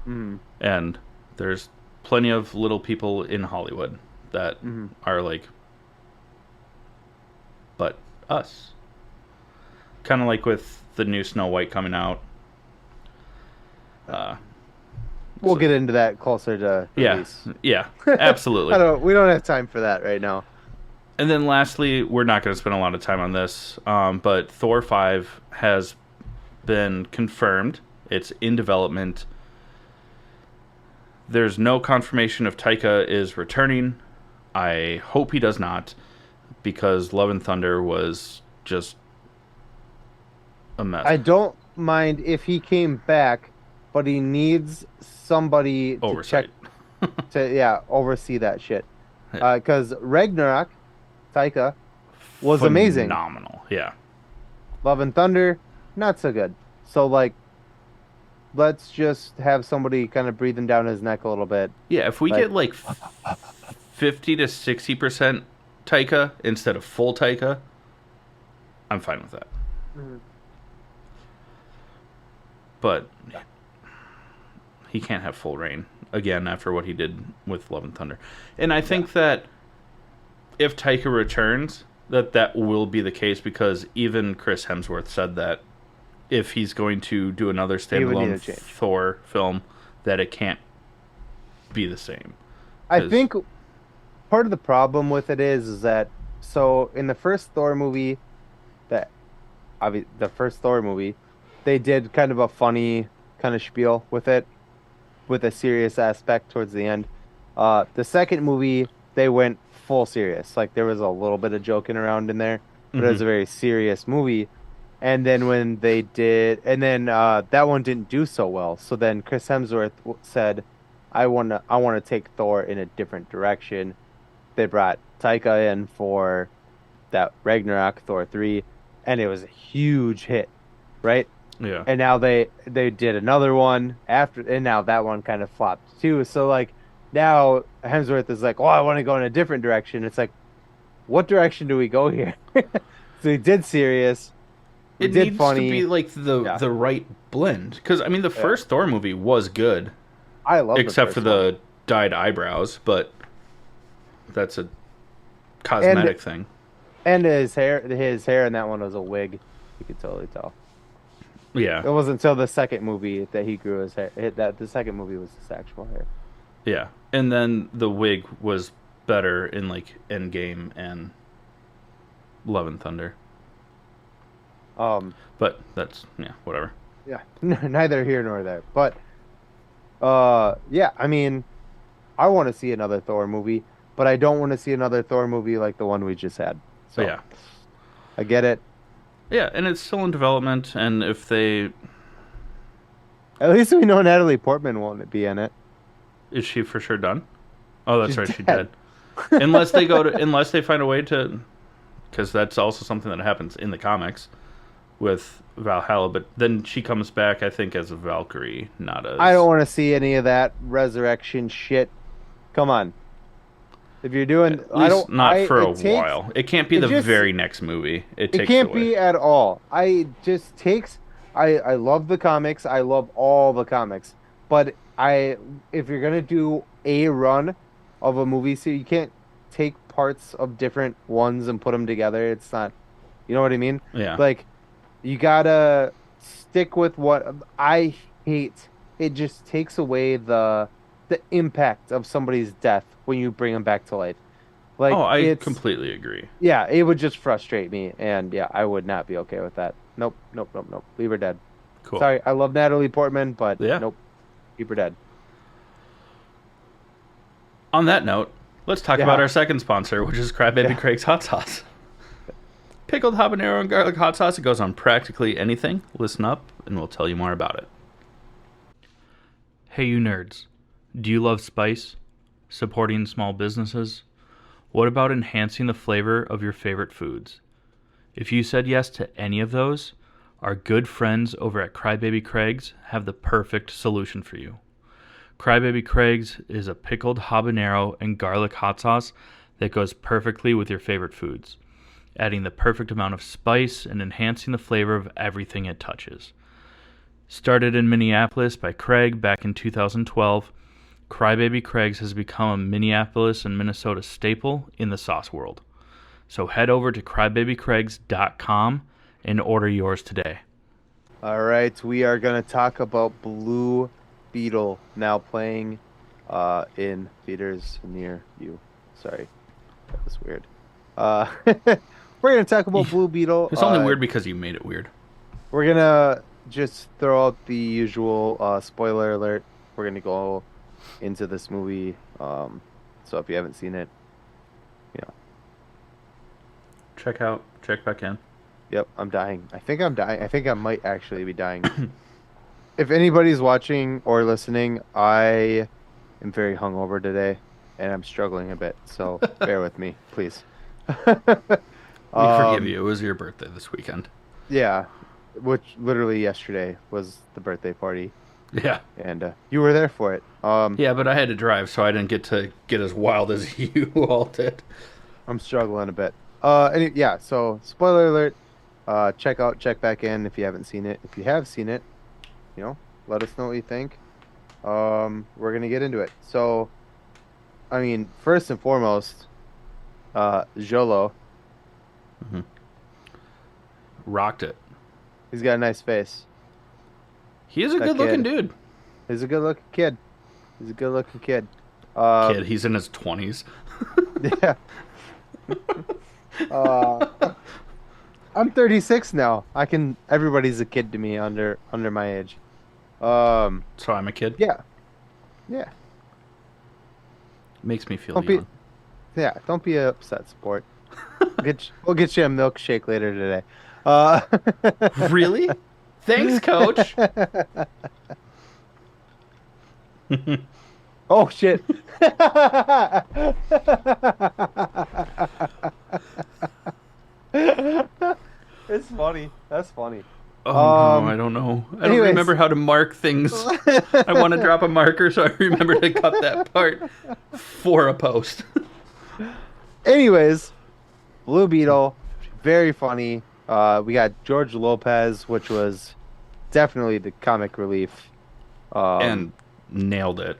mm, and there's plenty of little people in Hollywood that mm. are like, but us. Kind of like with the new Snow White coming out. Uh, We'll so get into that closer to yeah, release. yeah, I absolutely. don't. We don't have time for that right now. And then lastly, we're not going to spend a lot of time on this, but Thor 5 has been confirmed. It's in development. There's no confirmation if Taika is returning. I hope he does not, because Love and Thunder was just a mess. I don't mind if he came back, but he needs somebody to check Oversight. to oversee that shit. Yeah. Because Ragnarok, Taika, was amazing. Phenomenal. Yeah. Love and Thunder, not so good. So like, let's just have somebody kind of breathing down his neck a little bit. Yeah, if we Like, get like 50 to 60% Taika instead of full Taika, I'm fine with that. Mhm. But he can't have full reign again after what he did with Love and Thunder. And I Yeah, think that if Taika returns, that will be the case, because even Chris Hemsworth said that if he's going to do another he would need standalone a change. Thor film, that it can't be the same. I 'Cause- think part of the problem with it is that so in the first Thor movie, that the first Thor movie, they did kind of a funny kind of spiel with it, with a serious aspect towards the end. The second movie, they went full serious. Like there was a little bit of joking around in there, but it was Mhm. a very serious movie. And then when they did, and then that one didn't do so well. So then Chris Hemsworth said, I want to take Thor in a different direction." They brought Taika in for that Ragnarok Thor 3, and it was a huge hit, right? Yeah. And now they did another one after, and now that one kind of flopped too. So like now Hemsworth is like, "Oh, I want to go in a different direction." It's like, what direction do we go here? So we did serious, we It did needs to be funny. like the Yeah, the right blend, because I mean the yeah. first Thor movie was good, I love the except for first one, the dyed eyebrows, but that's a and cosmetic thing. his hair in that one was a wig. You could totally tell. Yeah, It wasn't until the second movie that he grew his hair. That the second movie was his actual hair. yeah. And then the wig was better in like Endgame and Love and Thunder, Um, but that's yeah, whatever. yeah, neither here nor there. But yeah, I mean, I want to see another Thor movie, but I don't want to see another Thor movie like the one we just had. But So yeah, I get it. yeah, and it's still in development. And if they At least we know Natalie Portman won't be in it. is she for sure done? Oh, that's She's right, she dead. did. Unless they go to unless they find a way to, because that's also something that happens in the comics with Valhalla, but then she comes back, I think, as a Valkyrie, not I don't as want to see any of that resurrection shit. Come on. If you're doing, at least not for a it takes, while. It can't be it the just, very next movie. It it takes can't away. be at all. I just takes, I love the comics. I love all the comics. But if you're gonna do a run of a movie, so you can't take parts of different ones and put them together. It's not, you know what I mean? Yeah. Like, you gotta stick with what I hate. It just takes away the impact of somebody's death when you bring them back to life. Oh, Like I it's completely agree. yeah, it would just frustrate me, and yeah, I would not be okay with that. Nope, nope, nope, nope. Leave her dead. Cool. Sorry, I love Natalie Portman, but Yeah. nope, keep her dead. On that note, let's talk about Yeah, our second sponsor, which is Crybaby yeah. Craig's Hot Sauce. Pickled habanero and garlic hot sauce. It goes on practically anything. Listen up, and we'll tell you more about it. Hey, you nerds. Do you love spice? Supporting small businesses? What about enhancing the flavor of your favorite foods? If you said yes to any of those, our good friends over at Crybaby Craig's have the perfect solution for you. Crybaby Craig's is a pickled habanero and garlic hot sauce that goes perfectly with your favorite foods, adding the perfect amount of spice and enhancing the flavor of everything it touches. Started in Minneapolis by Craig back in 2012, Crybaby Craig's has become a Minneapolis and Minnesota staple in the sauce world. So head over to crybabycraigs.com and order yours today. All right, we are gonna talk about Blue Beetle now playing in theaters near you. Sorry, that was weird. We're gonna talk about Blue Beetle. It's only weird because you made it weird. We're gonna just throw out the usual spoiler alert. We're gonna go into this movie. So if you haven't seen it, you know, Check back in. yep, I'm dying. I think I'm dying. I think I might actually be dying. If anybody's watching or listening, I am very hungover today, and I'm struggling a bit. So bear with me, please. We forgive Um, you. It was your birthday this weekend. yeah, which literally yesterday was the birthday party, Yeah. and you were there for it. Yeah, but I had to drive, so I didn't get to get as wild as you all did. I'm struggling a bit. Yeah, so spoiler alert. Check back in if you haven't seen it. If you have seen it, let us know what you think. We're gonna get into it. So, I mean, first and foremost, Jolo, Mm-hmm. Rocked it. he's got a nice face. He is a That good looking kid. dude. He's a good looking kid. He's a good looking kid. Kid, he's in his 20s. Yeah. Uh, I'm 36 now. Everybody's a kid to me under my age. Um, So I'm a kid. yeah, yeah, Makes me feel don't be, young. yeah, don't be upset, sport. We'll get you a milkshake later today. Really? Thanks, coach. Oh shit. It's funny. That's funny. Oh no, I don't know. I don't Anyways. remember how to mark things. I want to drop a marker, so I remember to cut that part for a post. Anyways, Blue Beetle, very funny. We got George Lopez, which was definitely the comic relief. And nailed it.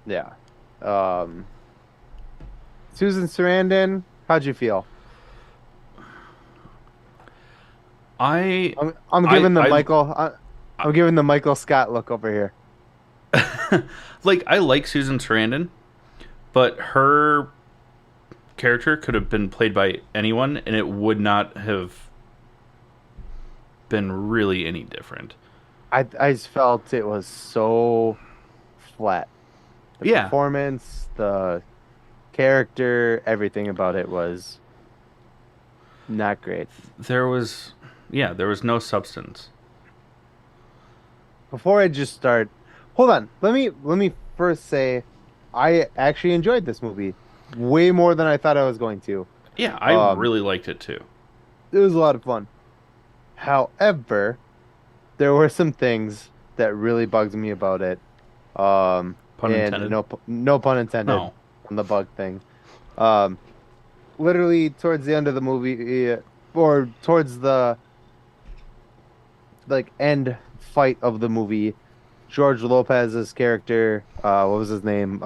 Yeah. Susan Sarandon, how'd you feel? I I'm giving the I- Michael. I'm giving the Michael Scott look over here. I like Susan Sarandon, but her character could have been played by anyone, and it would not have been really any different. I just felt it was so flat. The Yeah. performance, the character, everything about it was not great. There was no substance. Before I just start, hold on. Let me first say I actually enjoyed this movie way more than I thought I was going to. Yeah, I Um, really liked it too. It was a lot of fun. However, there were some things that really bugged me about it. Pun And intended. no pun intended No. on the bug thing. Um, Literally towards the end of the movie, or towards the like end fight of the movie, George Lopez's character, what was his name?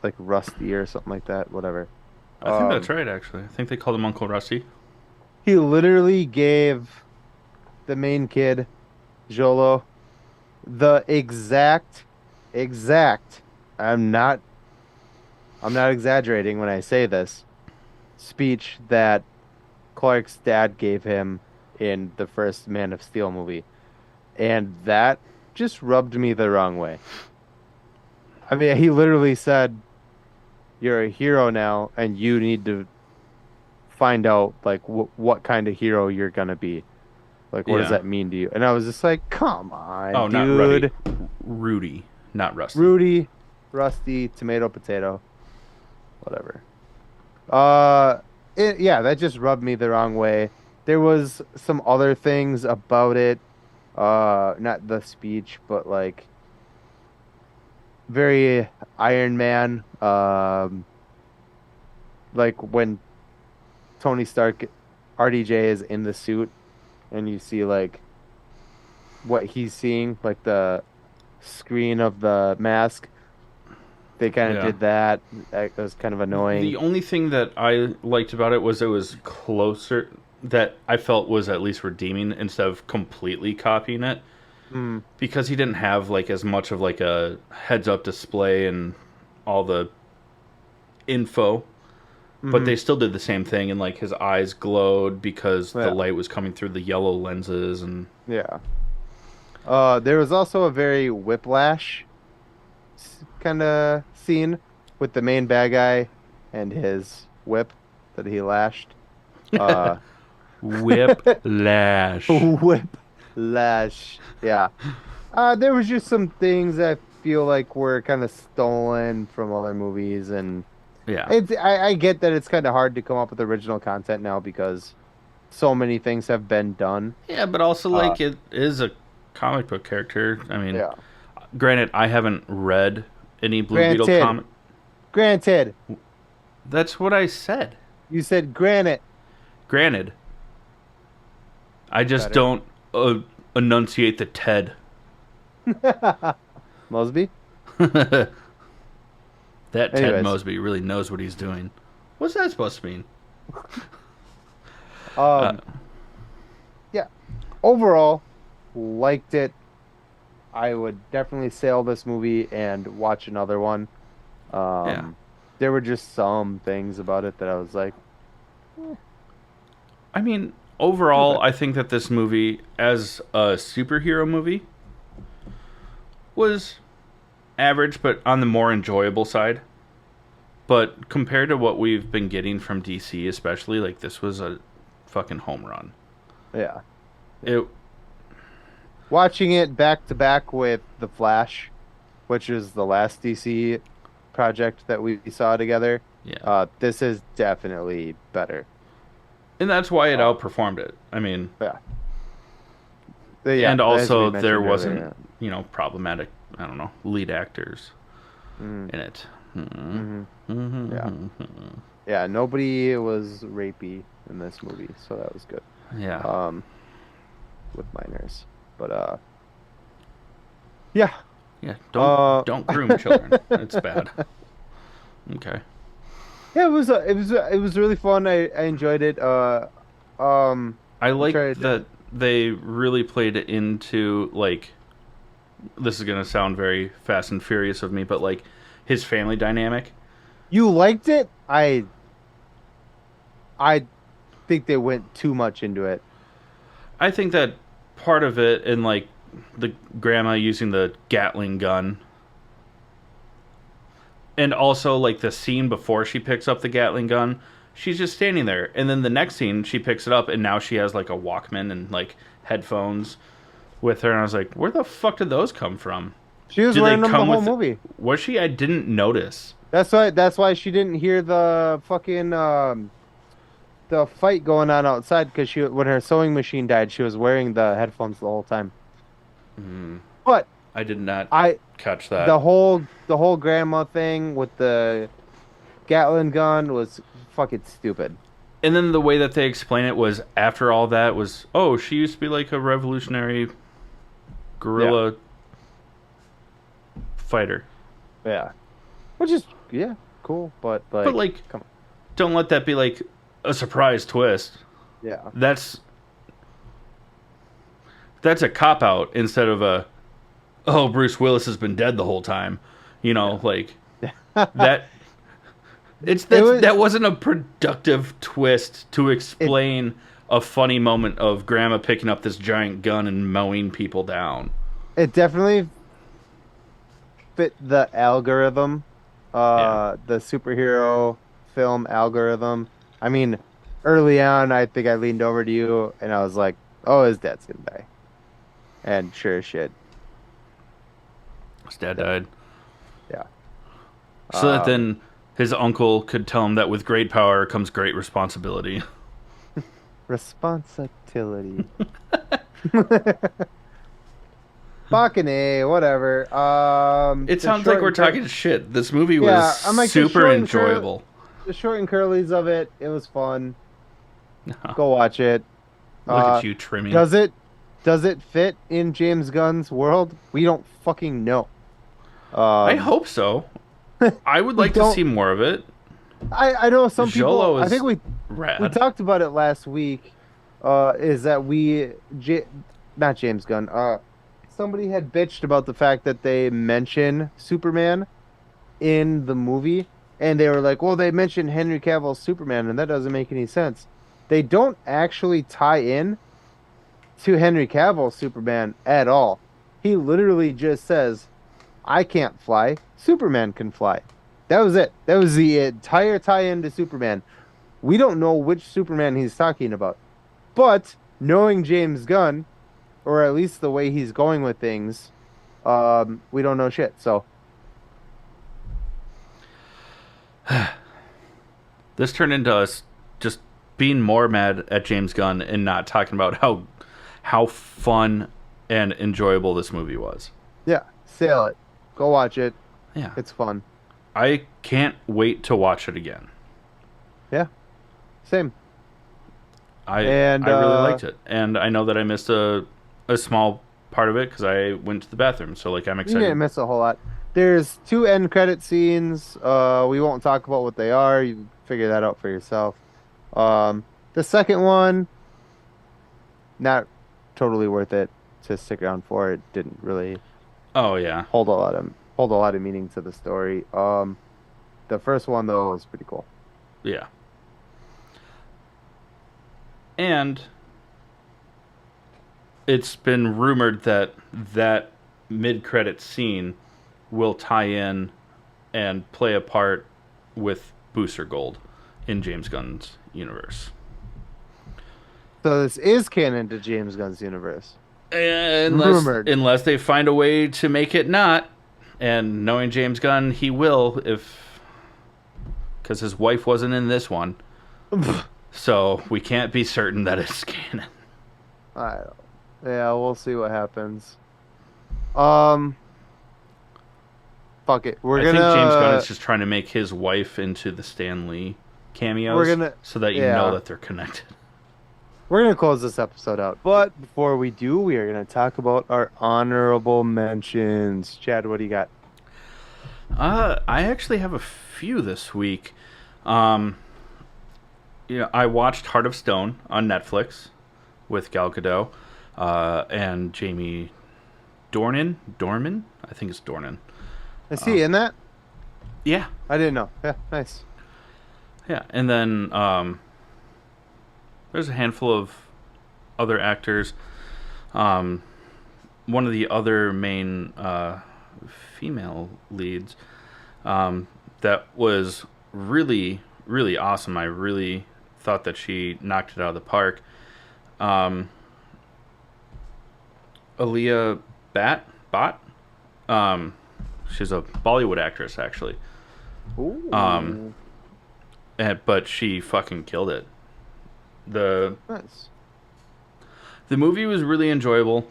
Like Rusty or something like that, whatever. I think that's Um, right, actually. I think they called him Uncle Rusty. he literally gave the main kid, Jolo, the exact, I'm not, I'm not exaggerating when I say this, speech that Clark's dad gave him in the first Man of Steel movie. And that just rubbed me the wrong way. I mean, he literally said, "You're a hero now, and you need to find out like what kind of hero you're gonna be. Like, what does Yeah. that mean to you?" And I was just like, "Come on, Oh, not Ruddy. dude, Rudy, not Rusty. Rudy, Rusty, tomato, potato, whatever." Uh, yeah, that just rubbed me the wrong way. There was some other things about it, not the speech, but like very Iron Man. Like when Tony Stark, RDJ is in the suit, and you see like what he's seeing, like the screen of the mask. They kind of Yeah. did that. That was kind of The annoying. only thing that I liked about it was it was closer, that I felt was at least redeeming instead of completely copying it, Mm, because he didn't have like as much of like a heads up display and all the info, but hmm. they still did the same thing, and like his eyes glowed because the Yeah, light was coming through the yellow lenses. And yeah. There was also a very Whiplash kind of scene with the main bad guy and his whip that he lashed. Uh, whiplash. Whiplash. Yeah. There was just some things I feel like were kind of stolen from other movies, and Yeah. I get that it's kind of hard to come up with original content now because so many things have been done. Yeah, but also Uh, like it is a comic book character. I mean, yeah. granted, I haven't read any Blue Beetle Granted, comic. granted, That's what I said. you said granite. Granted, I just Better. don't enunciate the Ted. Mosby. That Ted Anyways, Mosby really knows what he's doing. What's that supposed to mean? Uh, um, yeah. Overall, liked it. I would definitely sell this movie and watch another one. yeah. Um, there were just some things about it that I was like, eh, I mean, little overall, bit. I think that this movie, as a superhero movie, was average, but on the more enjoyable side. But compared to what we've been getting from DC, especially, like this was a fucking home run. Yeah. Yeah. It, Watching it back to back with The Flash, which is the last DC project that we saw together, yeah, this is definitely better. and that's why it Uh, outperformed it. I mean, yeah. and Yeah, as we also there mentioned wasn't, earlier. problematic, I don't know, lead actors Mm, in it. hmm. Yeah. Yeah, nobody was rapey in this movie, so that was good. Yeah, Um, with minors. But yeah. yeah. Don't Uh don't groom children. It's bad. Okay. Yeah, it was really fun. I enjoyed it. Um I I'm like trying to that they really played it into like, this is gonna sound very Fast and Furious of me, but like his family dynamic. You liked it? I think they went too much into it. I think that part of it, and like the grandma using the Gatling gun, and also like the scene before she picks up the Gatling gun, she's just standing there, and then the next scene she picks it up, and now she has like a Walkman and like headphones with her, and I was like, where the fuck did those come from? She was Did they wearing them the come whole with? movie. Was she? I didn't notice. That's why she didn't hear the fucking the fight going on outside because when her sewing machine died, she was wearing the headphones the whole time. But I did not I catch that. the whole grandma thing with the Gatling gun was fucking stupid. And then the way that they explain it was after all that was, oh, she used to be like a revolutionary Yeah, guerrilla fighter. yeah. Which is yeah, cool, but But like, like, come on. don't let that be like a surprise twist. Yeah. That's a cop out instead of a, oh, Bruce Willis has been dead the whole time. You know, like Yeah. that. It's It that was wasn't a productive twist to it explain a funny moment of grandma picking up this giant gun and mowing people down. it definitely fit the algorithm, Yeah. the superhero film algorithm. I mean, early on, I think I leaned over to you and I was like, "Oh, his dad's gonna die," and sure as shit, His dad yep, died. yeah. So that Um, then his uncle could tell him that with great power comes great responsibility. responsibility. Fucking A, whatever. It The sounds like short we're and cur talking shit. This movie was yeah, I'm like super enjoyable. the short and curlies of it. It was fun. Go watch it. Look Uh, at you trimming. does it does it fit in James Gunn's world? We don't fucking know. I Um, hope so. I would we like to don't. see more of it. I know some people. Jolo I think is we rad. talked about it last week. Is that not James Gunn. Somebody had bitched about the fact that they mention Superman in the movie, and they were like, "Well, they mentioned Henry Cavill's Superman, and that doesn't make any sense." They don't actually tie in to Henry Cavill's Superman at all. He literally just says, "I can't fly. Superman can fly." That was it. That was the entire tie-in to Superman. We don't know which Superman he's talking about. But knowing James Gunn, or at least the way he's going with things, we don't know shit. So This turned into us just being more mad at James Gunn and not talking about how fun and enjoyable this movie was. yeah, sail it. Go watch it. Yeah. It's fun. I can't wait to watch it again. Yeah, same. I And I really liked it, and I know that I missed a small part of it because I went to the bathroom. So like I'm you excited. didn't miss a whole lot. There's two end credit scenes. We won't talk about what they are. You can figure that out for yourself. The second one, not totally worth it to stick around for. It didn't really Oh yeah, hold a lot of meaning to the story. The first one though was pretty cool. yeah, and it's been rumored that that mid-credit scene will tie in and play a part with Booster Gold in James Gunn's universe. So this is canon to James Gunn's universe. Rumored. Unless they find a way to make it not, and knowing James Gunn, he will if because his wife wasn't in this one, so we can't be certain that it's canon. I don't. Yeah, we'll see what happens. Um, fuck it. I think James Gunn is just trying to make his wife into the Stan Lee We're cameos, gonna so that you know yeah. that they're connected. We're gonna close this episode out. But before we do, we are gonna talk about our honorable mentions. Chad, what do you got? I actually have a few this week. Um, I watched Heart of Stone on Netflix with Gal Gadot and Jamie Dornan. I think it's Dornan. Is he in that? Yeah, I didn't know. Yeah, nice. yeah. And then there's a handful of other actors. Um, one of the other main female leads that was really, really awesome. I really thought that she knocked it out of the park. Um, Aaliyah Bot. Um, she's a Bollywood actress, actually. Um, Ooh. but she fucking killed it. the Nice. The movie was really enjoyable.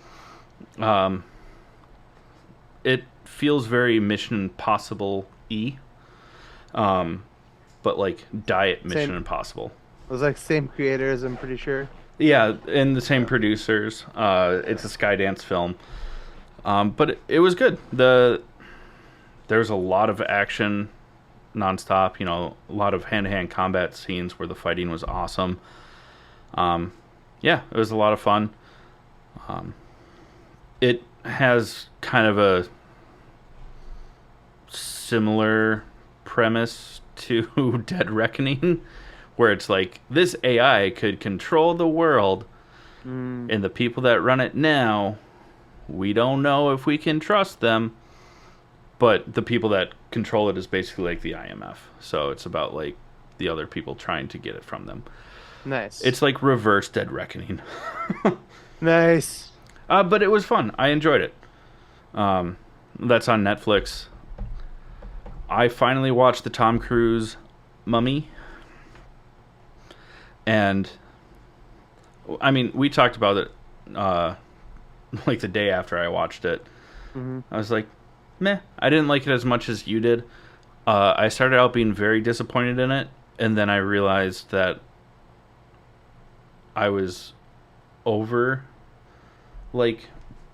Um, it feels very Mission Impossible um, but like Diet Mission Same. Impossible. It was like same creators, I'm pretty sure. Yeah, and the same Yeah. producers. Yeah. It's a Skydance film, but it was good. There's a lot of action nonstop. You know, a lot of hand-to-hand combat scenes where the fighting was awesome. Um, yeah, it was a lot of fun. Um, it has kind of a similar premise to Dead Reckoning, where it's like this AI could control the world, Mm, and the people that run it now, we don't know if we can trust them. But the people that control it is basically like the IMF. So it's about like the other people trying to get it from them. nice. It's like reverse Dead Reckoning. Nice. But it was fun. I enjoyed it. That's on Netflix. I finally watched the Tom Cruise Mummy. And, I mean, we talked about it like the day after I watched it. Hmm. I was like, meh. I didn't like it as much as you did. I started out being very disappointed in it. And then I realized that I was over like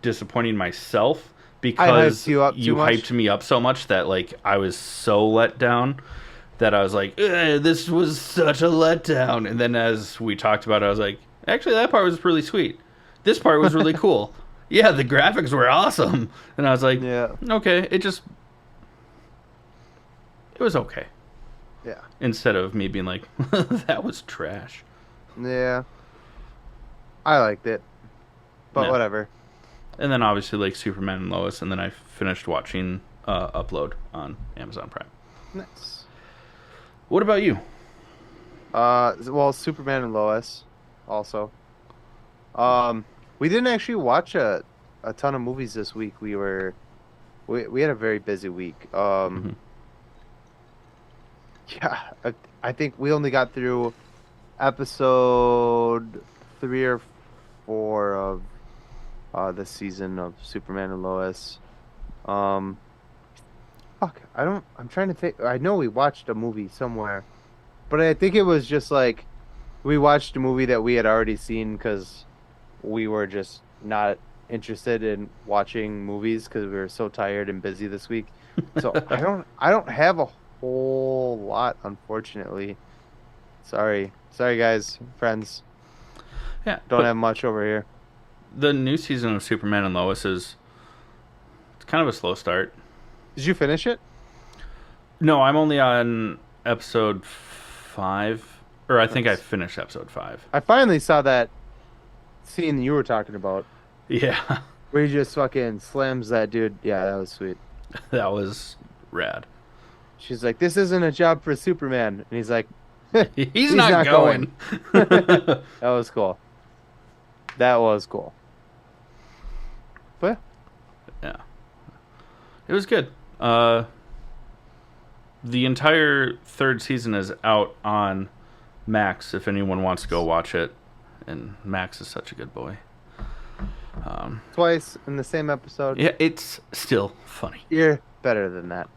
disappointing myself I hyped because you up too you much. hyped me up so much that like I was so let down that I was like, this was such a letdown. And then as we talked about it, I was like, actually, that part was really sweet. This part was really cool. Yeah, the graphics were awesome. And I was like, Yeah. okay, it was okay. Yeah. Instead of me being like, that was trash. Yeah. I liked it, but Yeah. whatever. And then obviously like Superman and Lois, and then I finished watching Upload on Amazon Prime. Nice. What about you? Well, Superman and Lois also. We didn't actually watch a ton of movies this week. We had a very busy week. Mm-hmm. Yeah, I think we only got through episode 3 or 4 of this season of Superman and Lois. Um, fuck, I'm trying to think. I know we watched a movie somewhere, but I think it was just like we watched a movie that we had already seen because we were just not interested in watching movies because we were so tired and busy this week. So I don't have a whole lot, unfortunately. Sorry guys, friends. Yeah, Don't but have much over here. the new season of Superman and Lois is it's kind of a slow start. Did you finish it? No, I'm only on episode 5, or I think I Nice. finished episode 5. I finally saw that scene you were talking about Yeah, where he just fucking slams that dude. Yeah, that was sweet. that was rad. She's like, "This isn't a job for Superman," and he's like, He's "He's not not going." going. That was cool. That was cool. But Yeah, it was good. The entire third season is out on Max if anyone wants to go watch it. And Max is such a good boy. twice in the same episode, Yeah, it's still funny. you're better than that.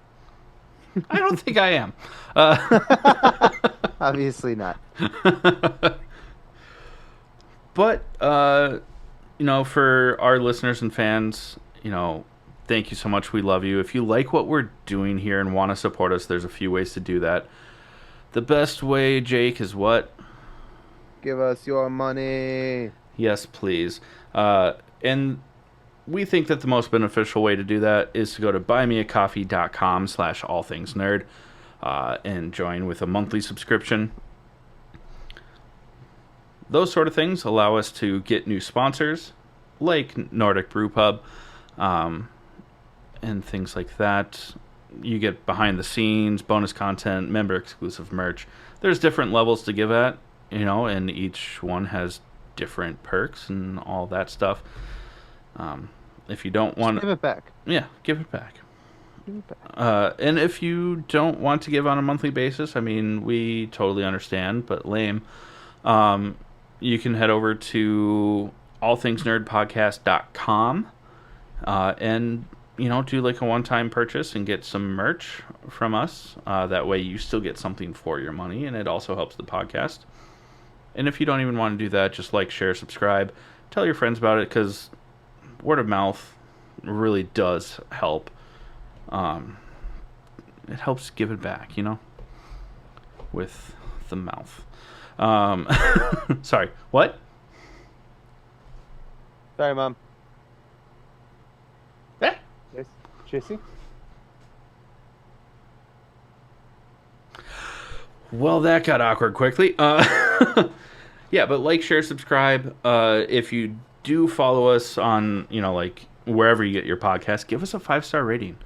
I don't think I am. Uh, Obviously not. but, for our listeners and fans, thank you so much. We love you. If you like what we're doing here and want to support us, there's a few ways to do that. The best way, Jake, is what? Give us your money. Yes, please. And we think that the most beneficial way to do that is to go to buymeacoffee.com/allthingsnerd and join with a monthly subscription. Those sort of things allow us to get new sponsors like Nordic Brew Pub and things like that. You get behind the scenes, bonus content, member exclusive merch. There's different levels to give at, and each one has different perks and all that stuff. If you don't Just want, give it back. yeah, give it back. Give it back. And if you don't want to give on a monthly basis, I mean, we totally understand, but lame. you can head over to allthingsnerdpodcast.com and do like a one-time purchase and get some merch from us. That way you still get something for your money, and it also helps the podcast. And if you don't even want to do that, just like, share, subscribe, tell your friends about it, because word of mouth really does help. It helps give it back, with the mouth. Sorry, what? Sorry, Mom. Eh? Yes, JC? Well, that got awkward quickly. Yeah, but like, share, subscribe. If you do follow us on, like, wherever you get your podcast, give us a 5-star rating.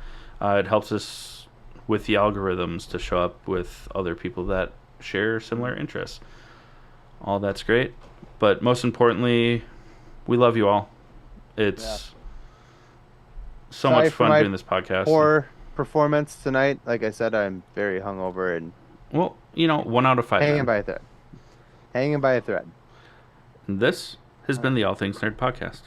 It helps us with the algorithms to show up with other people that share similar interests. All that's great. But most importantly, we love you all. It's so Sorry much for fun my doing this podcast. poor performance tonight. Like I said, I'm very hungover and Well, 1 out of 5 hanging then. by a thread. Hanging by a thread. And this has been the All Things Nerd Podcast.